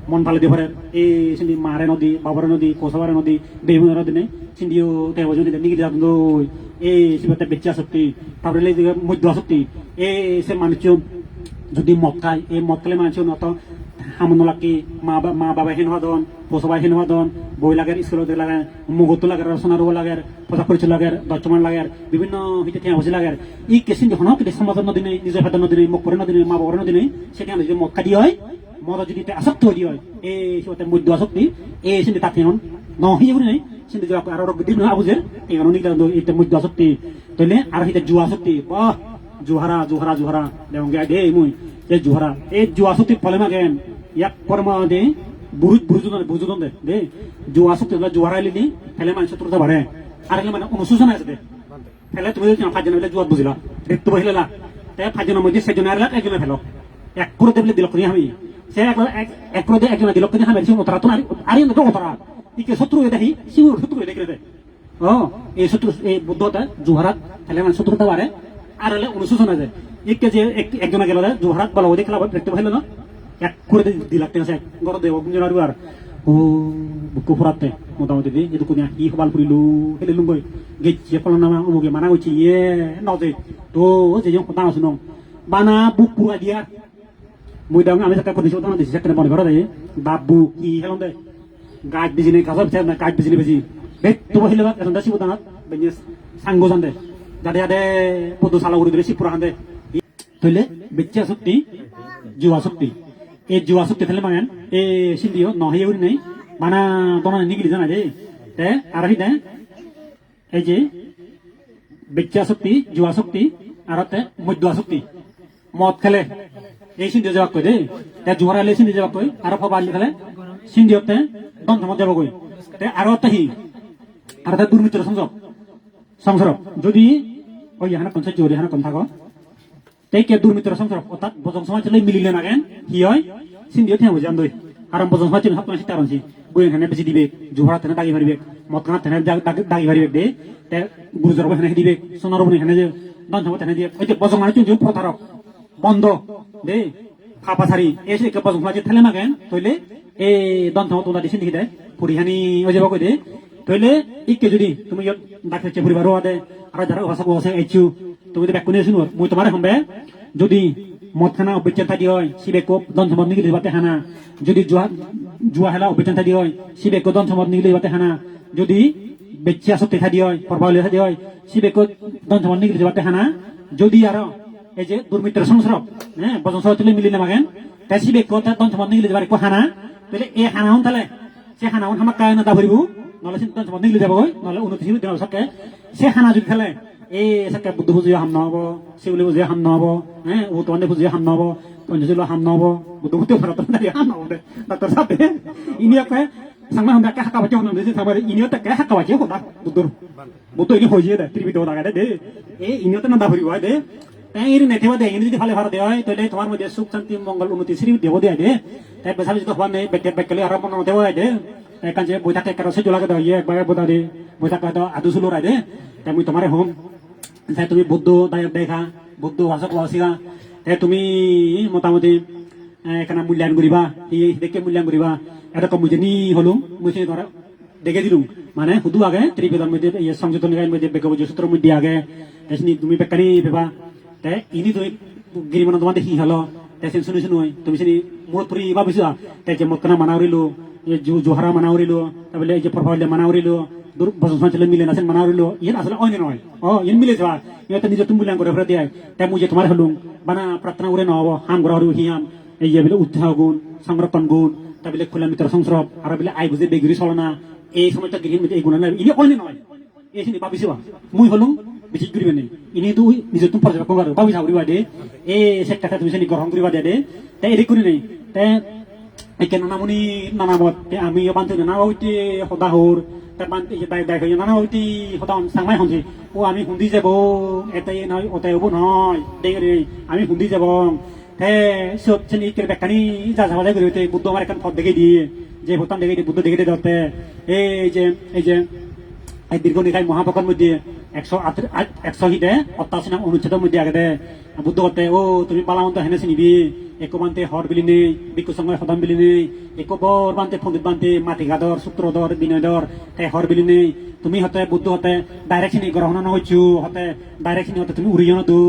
S1: মন ভালে দে ভরার এই সিন্দি মারে নদী বাবরে নদী কোসাবারে নদী বেহুন নদী নেই সিন্দিও তেও যদি নিগি যাত দই এই সিবাতে বেচ্চা শক্তি তারপরে লে মধ্য শক্তি এই সে মানুষ যদি মদ খায় এই মদ খেলে মানুষ নত হামন লাগি মা বাবা হেন হদন পোসবা হেন হদন বই লাগার স্কুল লাগে মুগত লাগে রচনা রোগ লাগে পোশাক পরিচয় লাগে দর্শমান লাগে বিভিন্ন হইতে থিয়া বসে লাগে ই কেসিন যখন কিন্তু সমাজের নদী নেই নিজের হাতের নদী নেই মুখ পরে নদী নেই মা বাবার নদী নেই সেখানে যদি মদ খাদি হয় মদ যদি আসক্ত হয়ে হয় এই সিবাতে মধ্য আসক্তি এই সিন্ধি তাতে নহি নেই সিন্ধি আর দিন আবুজের এই অনেক এটা মধ্য আসক্তি তাইলে আর হইতে জুয়া আসক্তি বাহ জুহারা জুহারা জুহারা দেওয়া গে দে মুই এই জুহারা এই জুয়া আসক্তি ফলে মাগেন ইয়াক পরমা দে বুঝুদন দে জুয়া আসক্তি জুহারা লিনি ফেলে মানুষ শত্রুতা বাড়ে আর মানে অনুশোচনা আছে দে ফেলে তুমি যদি ফাঁজন ফেলে জুয়াত বুঝিলা দেখতে বহিলা তাই ফাঁজনের মধ্যে সেজন আর একজনে ফেলো এক করে দেবলে দিল করি আমি সে এক করে দে একজনে দিল করি আমি সে ওতরা তো আর এনে তো ওতরা ইকে শত্রু দেখি শিউর শত্রু দেখে দে ও এই শত্রু এই বুদ্ধতা জুহারাত ফেলে মানে শত্রুতা বাড়ে আর হলে অনুশোচনা যায় ইকে যে একজনে গেল জুহারাত বলা ওই দেখলা দেখতে পাইলো না এক করে দিলাক আছে গড় দেব গুঞ্জনার আর ও বুকু ফুরাতে মোটামুটি দি এটুকু নিয়ে কি হবাল পুরিলু হেলে লুঙ্গই গেছে ফলন নামা অমুকে মানা হচ্ছে ইয়ে নদে তো যে কথা আছে নং বানা বুক পুরা দিয়া মই দাম আমি একটা করেছি ওটা দিছি একটা মনে করে দেয় বাবু কি হেলন দে গাছ বিজিনে কাজ হচ্ছে না গাছ বিজিনে বেশি বেট তো বহিলে বা এখন দাসি বুদানাত বেঞ্জে সাঙ্গ জানদে যাতে যাতে পদু সালা করে দিলে শিপুরা হান্দে তইলে বেচ্চা শক্তি জুয়া শক্তি এই জুয়া শক্তি ফেলে মাগেন এই সিন্দিও নহে উড়ি নাই মানা দনা নিগলি জানা দে তে আর হিদে এই যে বেচ্চা শক্তি জুয়া শক্তি আর তে মধ্য শক্তি মদ খেলে এই সিন্দিও জবাব কই দে তে জুয়ারা লে সিন্দি জবাব কই আর ফবালি খেলে সিন্দিওতে দন সমত যাব কই তে আর তাহি আর তে দুর্মিত্র সংসরব যদি ওই হানা কোন জোরে হানা কোন থাকো তাই কে দুর্মিত্র সংসরব অর্থাৎ বজন সমাজ চলে মিলিলে নাগেন কি হয় সিন্দিও থিয়া বুঝান দই আর বজন সমাজ হাত মাসি তারনছি বই এখানে বেশি দিবে জুহারা তেনে দাগি মারিবে মদ খানা তেনে দাগি ভারি দে তে গুরুজর হেনে দিবে সোনার বনে হেনে যে দন সম্পদ হেনে দিয়ে ওই যে বজং মানে চুন প্রতারক বন্ধ দে ফাপা সারি এসে কে বজং মাঝে ঠেলে মাগেন তইলে এ দন সম্পদ তোমরা দিছেন দেখি দে পুরিহানি ওই যে বকই দে তইলে ইকে যদি তুমি ডাকে চে পরিবার দে আর যারা ভাষা বসে আইছু তুমি তো ব্যাকুনে শুনো মই তোমারে হমবে যদি মদ খানা অপেক্ষা থাকি হয় সিবে কোপ দন সম্পদ নিগিলে বাতে হানা যদি জুয়া হেলা অপেক্ষা থাকি হয় সিবে কো দন সম্পদ নিগিলে বাতে হানা যদি বেচ্চা সত্যি থাকি হয় পরবাউলে থাকি হয় সিবে কো দন সম্পদ নিগিলে বাতে হানা যদি আর এই যে দুর্মিত্র সংসার হ্যাঁ বজন সহ তুলে মিলি না মাগেন তাই সিবে কো দন সম্পদ নিগিলে যাবার কো হানা তাহলে এ হানা হন তাহলে সে হানা হন হামা কায় না দাবরিবু নলে দন সম্পদ নিগিলে যাব নলে উন্নতি হিবে দেন সকে সে হানা যদি খেলে এই সাকে বুদ্ধ পুজিয়ে হাম নহব শিউলি পুজিয়ে হাম নহব হ্যাঁ ও তোমাদের পুজিয়ে হাম নহব পঞ্চশীল হাম নহব বুদ্ধ পুজো ভারত হাম নহব দে ডাক্তার সাহেব ইনিয়া কয় সাংমা হামদা কে হাকা বাচ্চা হন দে সামনে ইনিয়া তে কে হাকা বাচ্চা হদা বুদ্ধ ইনি হইয়ে দে ত্রিবিধ দাগা দে এই ইনিয়া তে না দাবরি হয় দে তাই ইনি নেথেবা দে ইনি যদি ভালো ভারত হয় তাহলে তোমার মধ্যে সুখ শান্তি মঙ্গল উন্নতি শ্রী দেব দে দে তাই বেসাল যদি হওয়া নেই বেকেলে আরাম মন দেব দে একান যে বই থাকে কারো সে জোলাকে দাও ইয়ে একবার বোধা দে বই থাকে তো আদু সুলো রায় দে তাই মুই তোমারে হোম তাই তুমি বুদ্ধ দায়ক দেখা বুদ্ধ ভাষক ওয়াসিগা তাই তুমি মোটামুটি এখানে মূল্যায়ন করিবা এই দেখে মূল্যায়ন করিবা এরকম বুঝে নি হলো মুছে ধরা দেখে দিলুম মানে শুধু আগে ত্রিবেদন মধ্যে সংযোজন মধ্যে বেগ সূত্র মধ্যে আগে তাই তুমি বেকারি পেবা তাই ইনি তুমি গিরিমানা তোমার দেখি হলো তাই শুনি শুনো তুমি শুনি মোট পরি ভাবিছো তাই যে মত মানা উড়িলো জোহারা মানা উড়িলো তারপরে এই যে প্রভাবলে মানা উড়িলো বসলে মিলে নাচেন মানা উড়িলো ইয়ে আসলে অন্য নয় ইন মিলে যাওয়া ইয়ে নিজে তুমি মূল্যায়ন করে ফেরা দিয়ে তাই মুঝে তোমার হলুম বানা প্রার্থনা উড়ে নহব হাম গড়া হরু হিয়াম এই যে বলে উৎসাহ গুণ সংরক্ষণ গুণ তারপরে খোলা মিত্র সংস্রব আর বলে আই বুঝে বেগুরি চলনা এই সময়টা গৃহীর মধ্যে এই গুণ ইনি অন্য নয় এইখিনি ভাবিছো মুই হলুম বেশি করিবে নেই ইনি তো নিজে তুমি পর্যবেক্ষণ করো ভাবি সাবরিবা দে এই সেক্টারটা তুমি সেনি গ্রহণ করিবা দে তাই এদিক করি নেই তাই একে নানামুনি নানাবত আমি বান্ধব নানা হইতে সদাহর তার বান্ধব দায় হয়ে নানা হইতে সদা সাংমাই হনছি ও আমি হুন্দি যাব এটাই নয় ওটাই হবো নয় দেখে আমি হুন্দি যাব হ্যাঁ সব শ্রেণী বেকানি যা যাওয়া করি বুদ্ধ আমার এখন পথ দেখে দিয়ে যে ভূতান দেখে দিয়ে বুদ্ধ দেখে দিয়ে ধরতে এই যে এই দীর্ঘ নিকায় মহাপ্রকার মধ্যে 100 হিতে 88 অনুচ্ছেদের মধ্যে আগে বুদ্ধ করতে ও তুমি পালামন্ত হেনে চিনিবি একো বানতে হর বিলি নেই বিকু সময় সদম বিলি নেই একো বর বানতে পণ্ডিত বানতে মাটি গাদর সূত্রধর বিনয়ধর তাই হর বিলি নেই তুমি হতে বুদ্ধ হতে ডাইরেক্ট চিনি গ্রহণ নহইছু হতে ডাইরেক্ট চিনি হতে তুমি উড়িয়ে নদু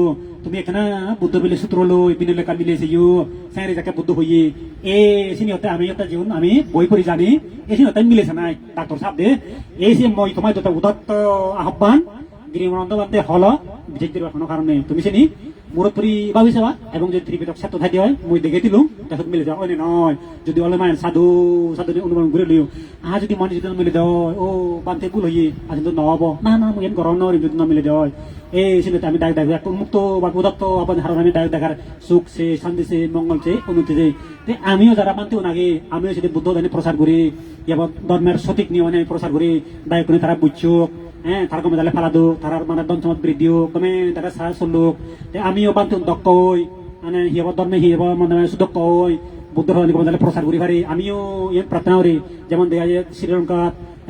S1: তুমি এখানে বুদ্ধ বিলি সূত্র লই বিনয় লেখা মিলেছে ইউ স্যারে যাকে বুদ্ধ হইয়ে এ চিনি হতে আমি হতে জীবন আমি বই পড়ি জানি এই চিনি হতে মিলেছে নাই ডাক্তার সাহেব দে এই যে মই তোমার যত উদত্ত আহ্বান গিরিমানন্দ বানতে হল বিজেক দিবার কোনো কারণে তুমি চিনি মুরব্বী ভাবিছা এবং যদি ত্রিবেদক ছাত্র থাকি হয় মই দেখে দিলুম তখন মিলে যাও অন্য নয় যদি অলমান সাধু অনুমান করে লিও যদি মনে যদি মিলে দেয় ও বানতে ভুল হইয়ে আজ কিন্তু নহব না মই এন গরম নয় যদি না মিলে দেয় এই সিলেতে আমি ডাক দেখো একটা উন্মুক্ত বা উদত্ত আপনার ধারণা আমি ডাক দেখার সুখ সে শান্তি সে মঙ্গল সে উন্নতি সে আমিও যারা মানতেও নাগে আমিও সেটা বুদ্ধ দানে প্রচার করি এবার ধর্মের সঠিক নিয়ম প্রচার করি দায় করে তারা বুঝছুক হ্যাঁ তার কমে তাহলে ফালা দো তার মানে দন চমত বৃদ্ধি হোক কমে তারা সারা চলুক আমিও বান্ধব দক্ষ হই মানে হিয়াব ধর্মে হিয়াব মানে সুদক্ষ হই বুদ্ধ ধর্ম তাহলে প্রচার করি পারি আমিও ইয়ে প্রার্থনা করি যেমন দেখা যায় শ্রীলঙ্কা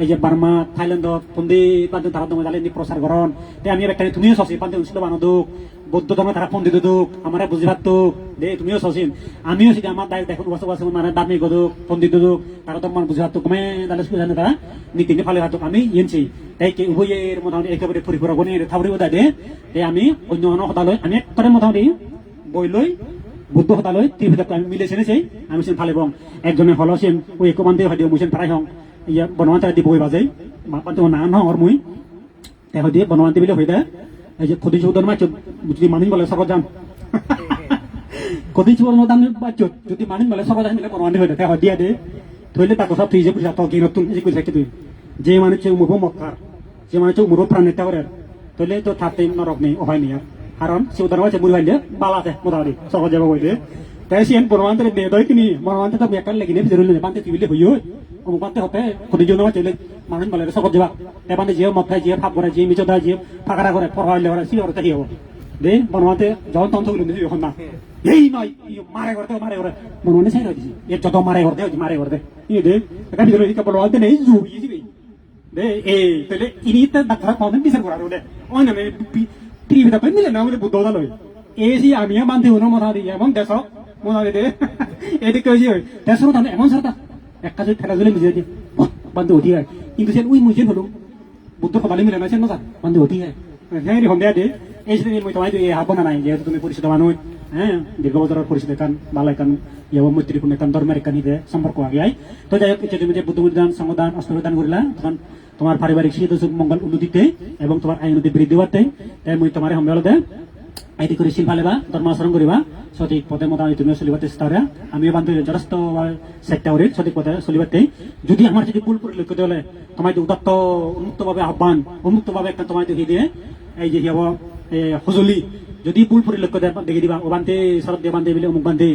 S1: এই যে বার্মা থাইল্যান্ডত পন্ডিত বান্ধব তারা দমে তাহলে প্রচার করন আমি একটা তুমিও সচি বান্ধব ছিল বানদুক বৌদ্ধ ধর্ম তারা পন্ডিত দুক আমার বুঝি পারতো দে তুমিও সচিন আমিও সেটা আমার দায় দেখুন বসবাস মানে দামি গদুক পন্ডিত দুক তারা তো মানে বুঝি পারতো কমে তাহলে জানে তারা নীতি ফালে হাতক আমি ইয়েছি তাই কি উভয়ের মোটামুটি একেবারে পরিপূরক বনে থাবরি বোধা দে আমি অন্য অন্য হতালয় আমি একবারে মোটামুটি বই লই বুদ্ধ হতালয় ত্রিভুজাকে আমি মিলে চেনেছি আমি সেন ফালে বং একজনে হল সেন ওই একো বান্ধে হয় দিও মুসেন প্রায় হং ইয়া বনওয়ান্তে দি বই বাজে বান্ধে নান হং আর মুই এখন দিয়ে বনওয়ান্তে বিলে হয়ে দেয় এই যে খদি চৌধন মাছ যদি মানুষ বলে সব যাম খদি চৌধন যদি মানুষ বলে সব যাম মিলে বনওয়ান্তে হয়ে দেয় দিয়া দে থইলে তাকে সব ফ্রিজে পুষা তো কি নতুন কিছু কইছে তুই যে মানুষ উমুব মক্কার যে মানুষ উমুব প্রাণ নেতা করে তাহলে তো থাকতে নরক নেই হয় নি কারণ সে উদাহরণ আছে মুড়ি ভাইলে বালা আছে মোটামুটি সহজ যাবো বইলে তাই সে বনওয়ান্তে নিয়ে দেয় কিনি বনওয়ান্তে তো একার লাগি নেই জরুরি নেই বানতে তুইলে হইও অমুক বানতে হতে খুদি জন্য চলে মানুষ বলে সহজ যাবা এবারে যে মদ খায় যে ফাপ করে যে মিচো দেয় যে ফাঁকড়া করে পড়াইলে করে সি ওরতে কি হবো দে বনওয়ান্তে যখন তখন থইল নিয়ে এখন না এই নয় মারে করতে বনওয়ান্তে চাই দিছি এর যত মারে করতে মারে করতে ইয়ে দে এটা ভিতরে বনওয়ান্তে নেই জুড়িয়ে দিবি তাহলে ইনি তো ডাক্তার পাবেন বিচার করার ওটা ওই নামে ত্রিবিধা করে নিলে না বলে বুদ্ধ দাল এসি আমিও বান্ধি হনো মথা দিই এমন দেশ মনে দিতে এদিকে হয়েছে দেশের তাহলে এমন সারতা এক কাজে ঠেলা ধরে মিজে দিয়ে বান্ধে উঠি হয় কিন্তু সে ওই মুজে হলো বুদ্ধ কপালে মিলে না সে না বান্ধে উঠি হয় হ্যাঁ সন্ধ্যা দিয়ে এই সেদিন মই তোমায় হাব না নাই যেহেতু তুমি পরিচিত মানুষ হ্যাঁ দীর্ঘ বছরের পরিচিত কান বালাই কান ইয়াব মৈত্রীপূর্ণ কান ধর্মের কান ইদে সম্পর্ক আগে আই তো যাই হোক তুমি যে বুদ্ধ দান সংদান অস্ত্রদান করিলা তখন তোমার পারিবারিক শীত মঙ্গল উন্নতিতে এবং তোমার আইন বৃদ্ধি বাড়তে তাই মই তোমার সম্মেলতে আইটি করে শিল ফালেবা ধর্মাচরণ করিবা সঠিক পথে মোটামুটি তুমিও চলিবার চেষ্টা করা আমিও বান্ধব যথেষ্ট চেষ্টা করি সঠিক পথে চলিবারতে যদি আমার যদি ভুল পরিলক্ষিত হলে তোমার উদাত্ত উন্মুক্তভাবে আহ্বান উন্মুক্তভাবে একটা তোমার দেখি দিয়ে এই যে হব সঁজুলি যদি ভুল পরিলক্ষ্য দেখি দিবা ও বান্ধে শরৎ দিয়ে বান্ধে বিলে অমুক বান্ধে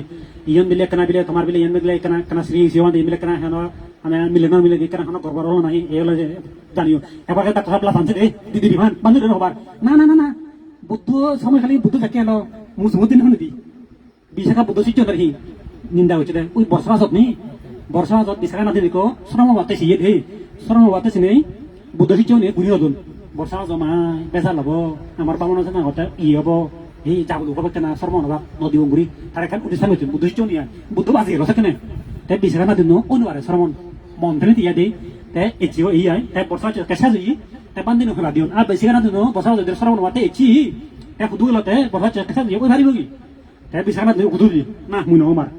S1: ইয়ন বিলে কেনা বিলে তোমার বিলে ইয়ন বিলে কেনা শ্রী সিও বান্ধে বিলে কেনা হেন মানে মিলে না মিলে কেনা হেন গড়বড় হলো নাই এই হলো যে জানিও এবার ডাক্তার প্লাস আনছে রে দিদি বিমান বান্ধব হবার না না না না বুদ্ধ সময় খালি বুদ্ধ থাকে এলো মুসুমুদ্দিন হন দি বিশাখা বুদ্ধ শিষ্য হি নিন্দা হচ্ছে ওই বর্ষা মাসত নি বর্ষা মাসত বিশাখা নাতে দেখো শ্রম বাতে সিয়ে দে শ্রম বাতে সিনে বুদ্ধ শিষ্য নে ঘুরি হদুন বর্ষা জমা বেজার লব আমার বামন আছে না হতে ই হব এই যাবো হব কেনা শ্রম নবা নদী বঙ্গুরি তার এখান উঠিসান হচ্ছে বুদ্ধ শিষ্য নিয়া বুদ্ধ বাজি গেল কেনে তাই বিশাখা নাতে নো অনুবারে শ্রমণ মন ফেলে দিয়া দে তাই এচিও এই আই তাই বর্ষা কেসা যাই তাই বান্দিন হলা দিও আর বিশাখা নাতে নো বর্ষা যদি শ্রমণ মাতে এচি তাই কুদু গেলতে বর্ষা কেসা যাই ওই ভারি বগি তাই বিশাখা নাতে কুদু দি না মুই নহমার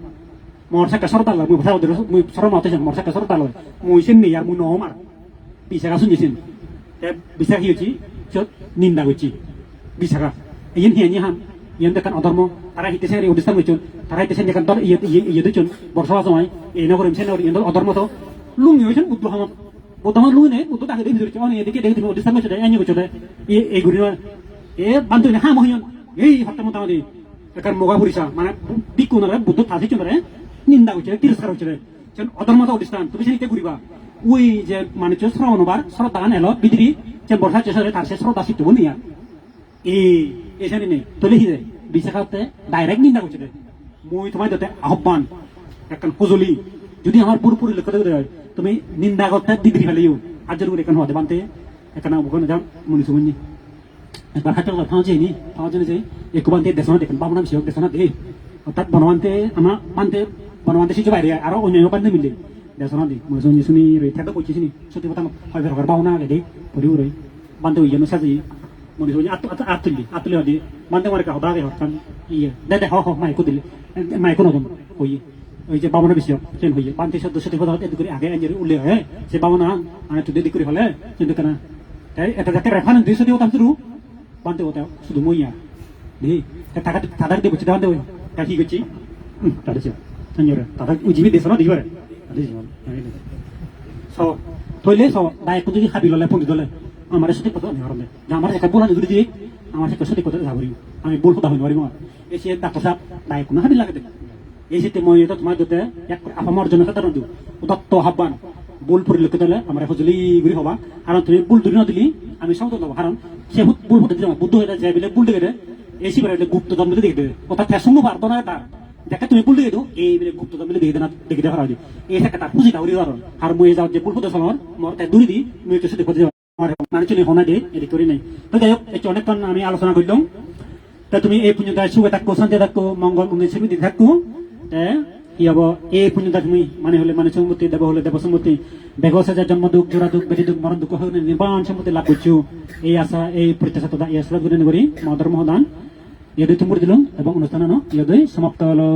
S1: মোর সাকা সরতাল মুই বর্ষা ওদের মুই শ্রম মাতে যাম মোর সাকা সরতাল মুই সেন নি আর মুই নহমার বিশাখা শুনছিস বিশাখা হয়েছি নিন্দা করছি বিশাখা ইয়েন হিয়ানি হাম ইয়েন দেখান অধর্ম তারা হিতেছেন অনুষ্ঠান হয়েছেন তারা হিতেছেন দেখান দল ইয়ে দিচ্ছেন বর্ষা সময় এই নগর এমছেন ইয়েন অধর্ম তো লুঙ্গি হয়েছেন বুদ্ধ হাম বুদ্ধ আমার লুঙ্গি নেই বুদ্ধ তাকে দেখে ধরছে অনেক এদিকে দেখে তুমি অনুষ্ঠান হয়েছে এনে করছে এই ঘুরি এ বান্ধব হা মহিয়ন এই হত্যা মোটামুটি এখান মোগা ফুরিসা মানে দিকু না বুদ্ধ থাকছে না নিন্দা করছে তিরস্কার হচ্ছে অধর্মতা অনুষ্ঠান তুমি সেদিকে ঘুরিবা ওই যে মানুষ শ্রবণবার শ্রদ্ধা এলো বিদ্রি যে বর্ষা চেষ্টা তার সে শ্রদ্ধা শিখতে নিয়া এই এখানে নেই তলে হিরে বিশাখাতে ডাইরেক্ট নিন্দা করছে মই তোমার যাতে আহ্বান একটা সঁজুলি যদি আমার পুরোপুরি লক্ষ্য করে হয় তুমি নিন্দা করতে ডিগ্রি ফেলেও আজের করে এখানে হতে বানতে এখানে ওখানে যাও মনীষ মনি একবার হাতে ফাঁস যায়নি ফাঁস জন্য যে একটু বানতে দেশনা দেখেন বাবনা বিষয় দেশনা দে অর্থাৎ বনবান্তে আমার বানতে বনবান্তে শিশু বাইরে আরো অন্য বান্ধে মিলে দেশনা দি মনীষ মনি শুনি রই থাকতে কইছিনি সত্যি কথা হয় ফেরকার বাবনা গেদে পরিও রই বানতে ওই জন্য সাজি মনীষ মনি আতুলি হদি বানতে মারে কাহদা গে হতাম ইয়ে দে হ মাইকো দিলে মাইকো নদম কই ওই যে বাবনা বিষয় চেন হইয়ে বানতে সদ্য সত্যি কথা এদিক করে আগে আঞ্জের উল্লেখ হয় সে বাবনা আমি তো দেরি করে হলে কিন্তু কেনা তাই এটা যাকে রেফারেন্স দিয়ে সত্যি কথা শুরু বানতে হতে শুধু মইয়া দেই টাকা টাকা দিয়ে বসে দাঁড়াতে হয় কি করছি তাদের আঞ্জের টাকা উজিবি দেশ না দিবারে থইলে দায়িত্ব যদি খাবি ললে পন্ডিত হলে আমার সঠিক কথা নিহারে আমার একটা বলা যদি দিয়ে আমার সাথে সঠিক কথা যাবরি আমি বলবো তা হইনি আমার এসে ডাক্তার সাহেব দায়িত্ব না খাবি লাগে এই যে মই এটা তোমার যাতে এক আমার জন্য সাধারণ দিও দত্ত আহ্বান বল পরিলক্ষিত হলে আমার সজলি ঘুরি হবা কারণ তুমি বুল ধরে না দিলি আমি সঙ্গে দেবো কারণ সে বুল হতে দিলাম বুদ্ধ হয়ে যায় বলে বুল দেখে এসি বেড়ে গুপ্ত জন্ম দেখে দেবে অর্থাৎ ফ্যাশন পারতো না এটা দেখে তুমি বুল দেখে দো এই বলে গুপ্ত জন্ম দেখে না দেখে দেখা হয় এই একটা তার খুঁজি দাউরি কারণ আর মই যাও যে বুল হতে সময় মর তাই দূরি দি মই তো সাথে আমার মানে চলে হনা দে এদিক করি নাই তো যাই হোক একটু অনেকক্ষণ আমি আলোচনা করলাম তা তুমি এই পুণ্যতা সুখে থাকো শান্তি থাকো মঙ্গল উন্নতি দিকে থাকো কি হব এই পুণ্যতা তুমি মানে হলে মানে সম্মতি দেব হলে দেব সম্মতি বেগস হাজার জন্ম দুঃখ জোড়া দুঃখ বেদি দুঃখ মরণ দুঃখ হলে নির্বাণ সম্মতি লাভ করছো এই আশা এই প্রত্যাশা এই আশীর্বাদ গুণ করি মহাধর্ম মহদান ইয়াদৈ তুমুর দিলাম এবং অনুষ্ঠান ইয়াদৈ সমাপ্ত হলো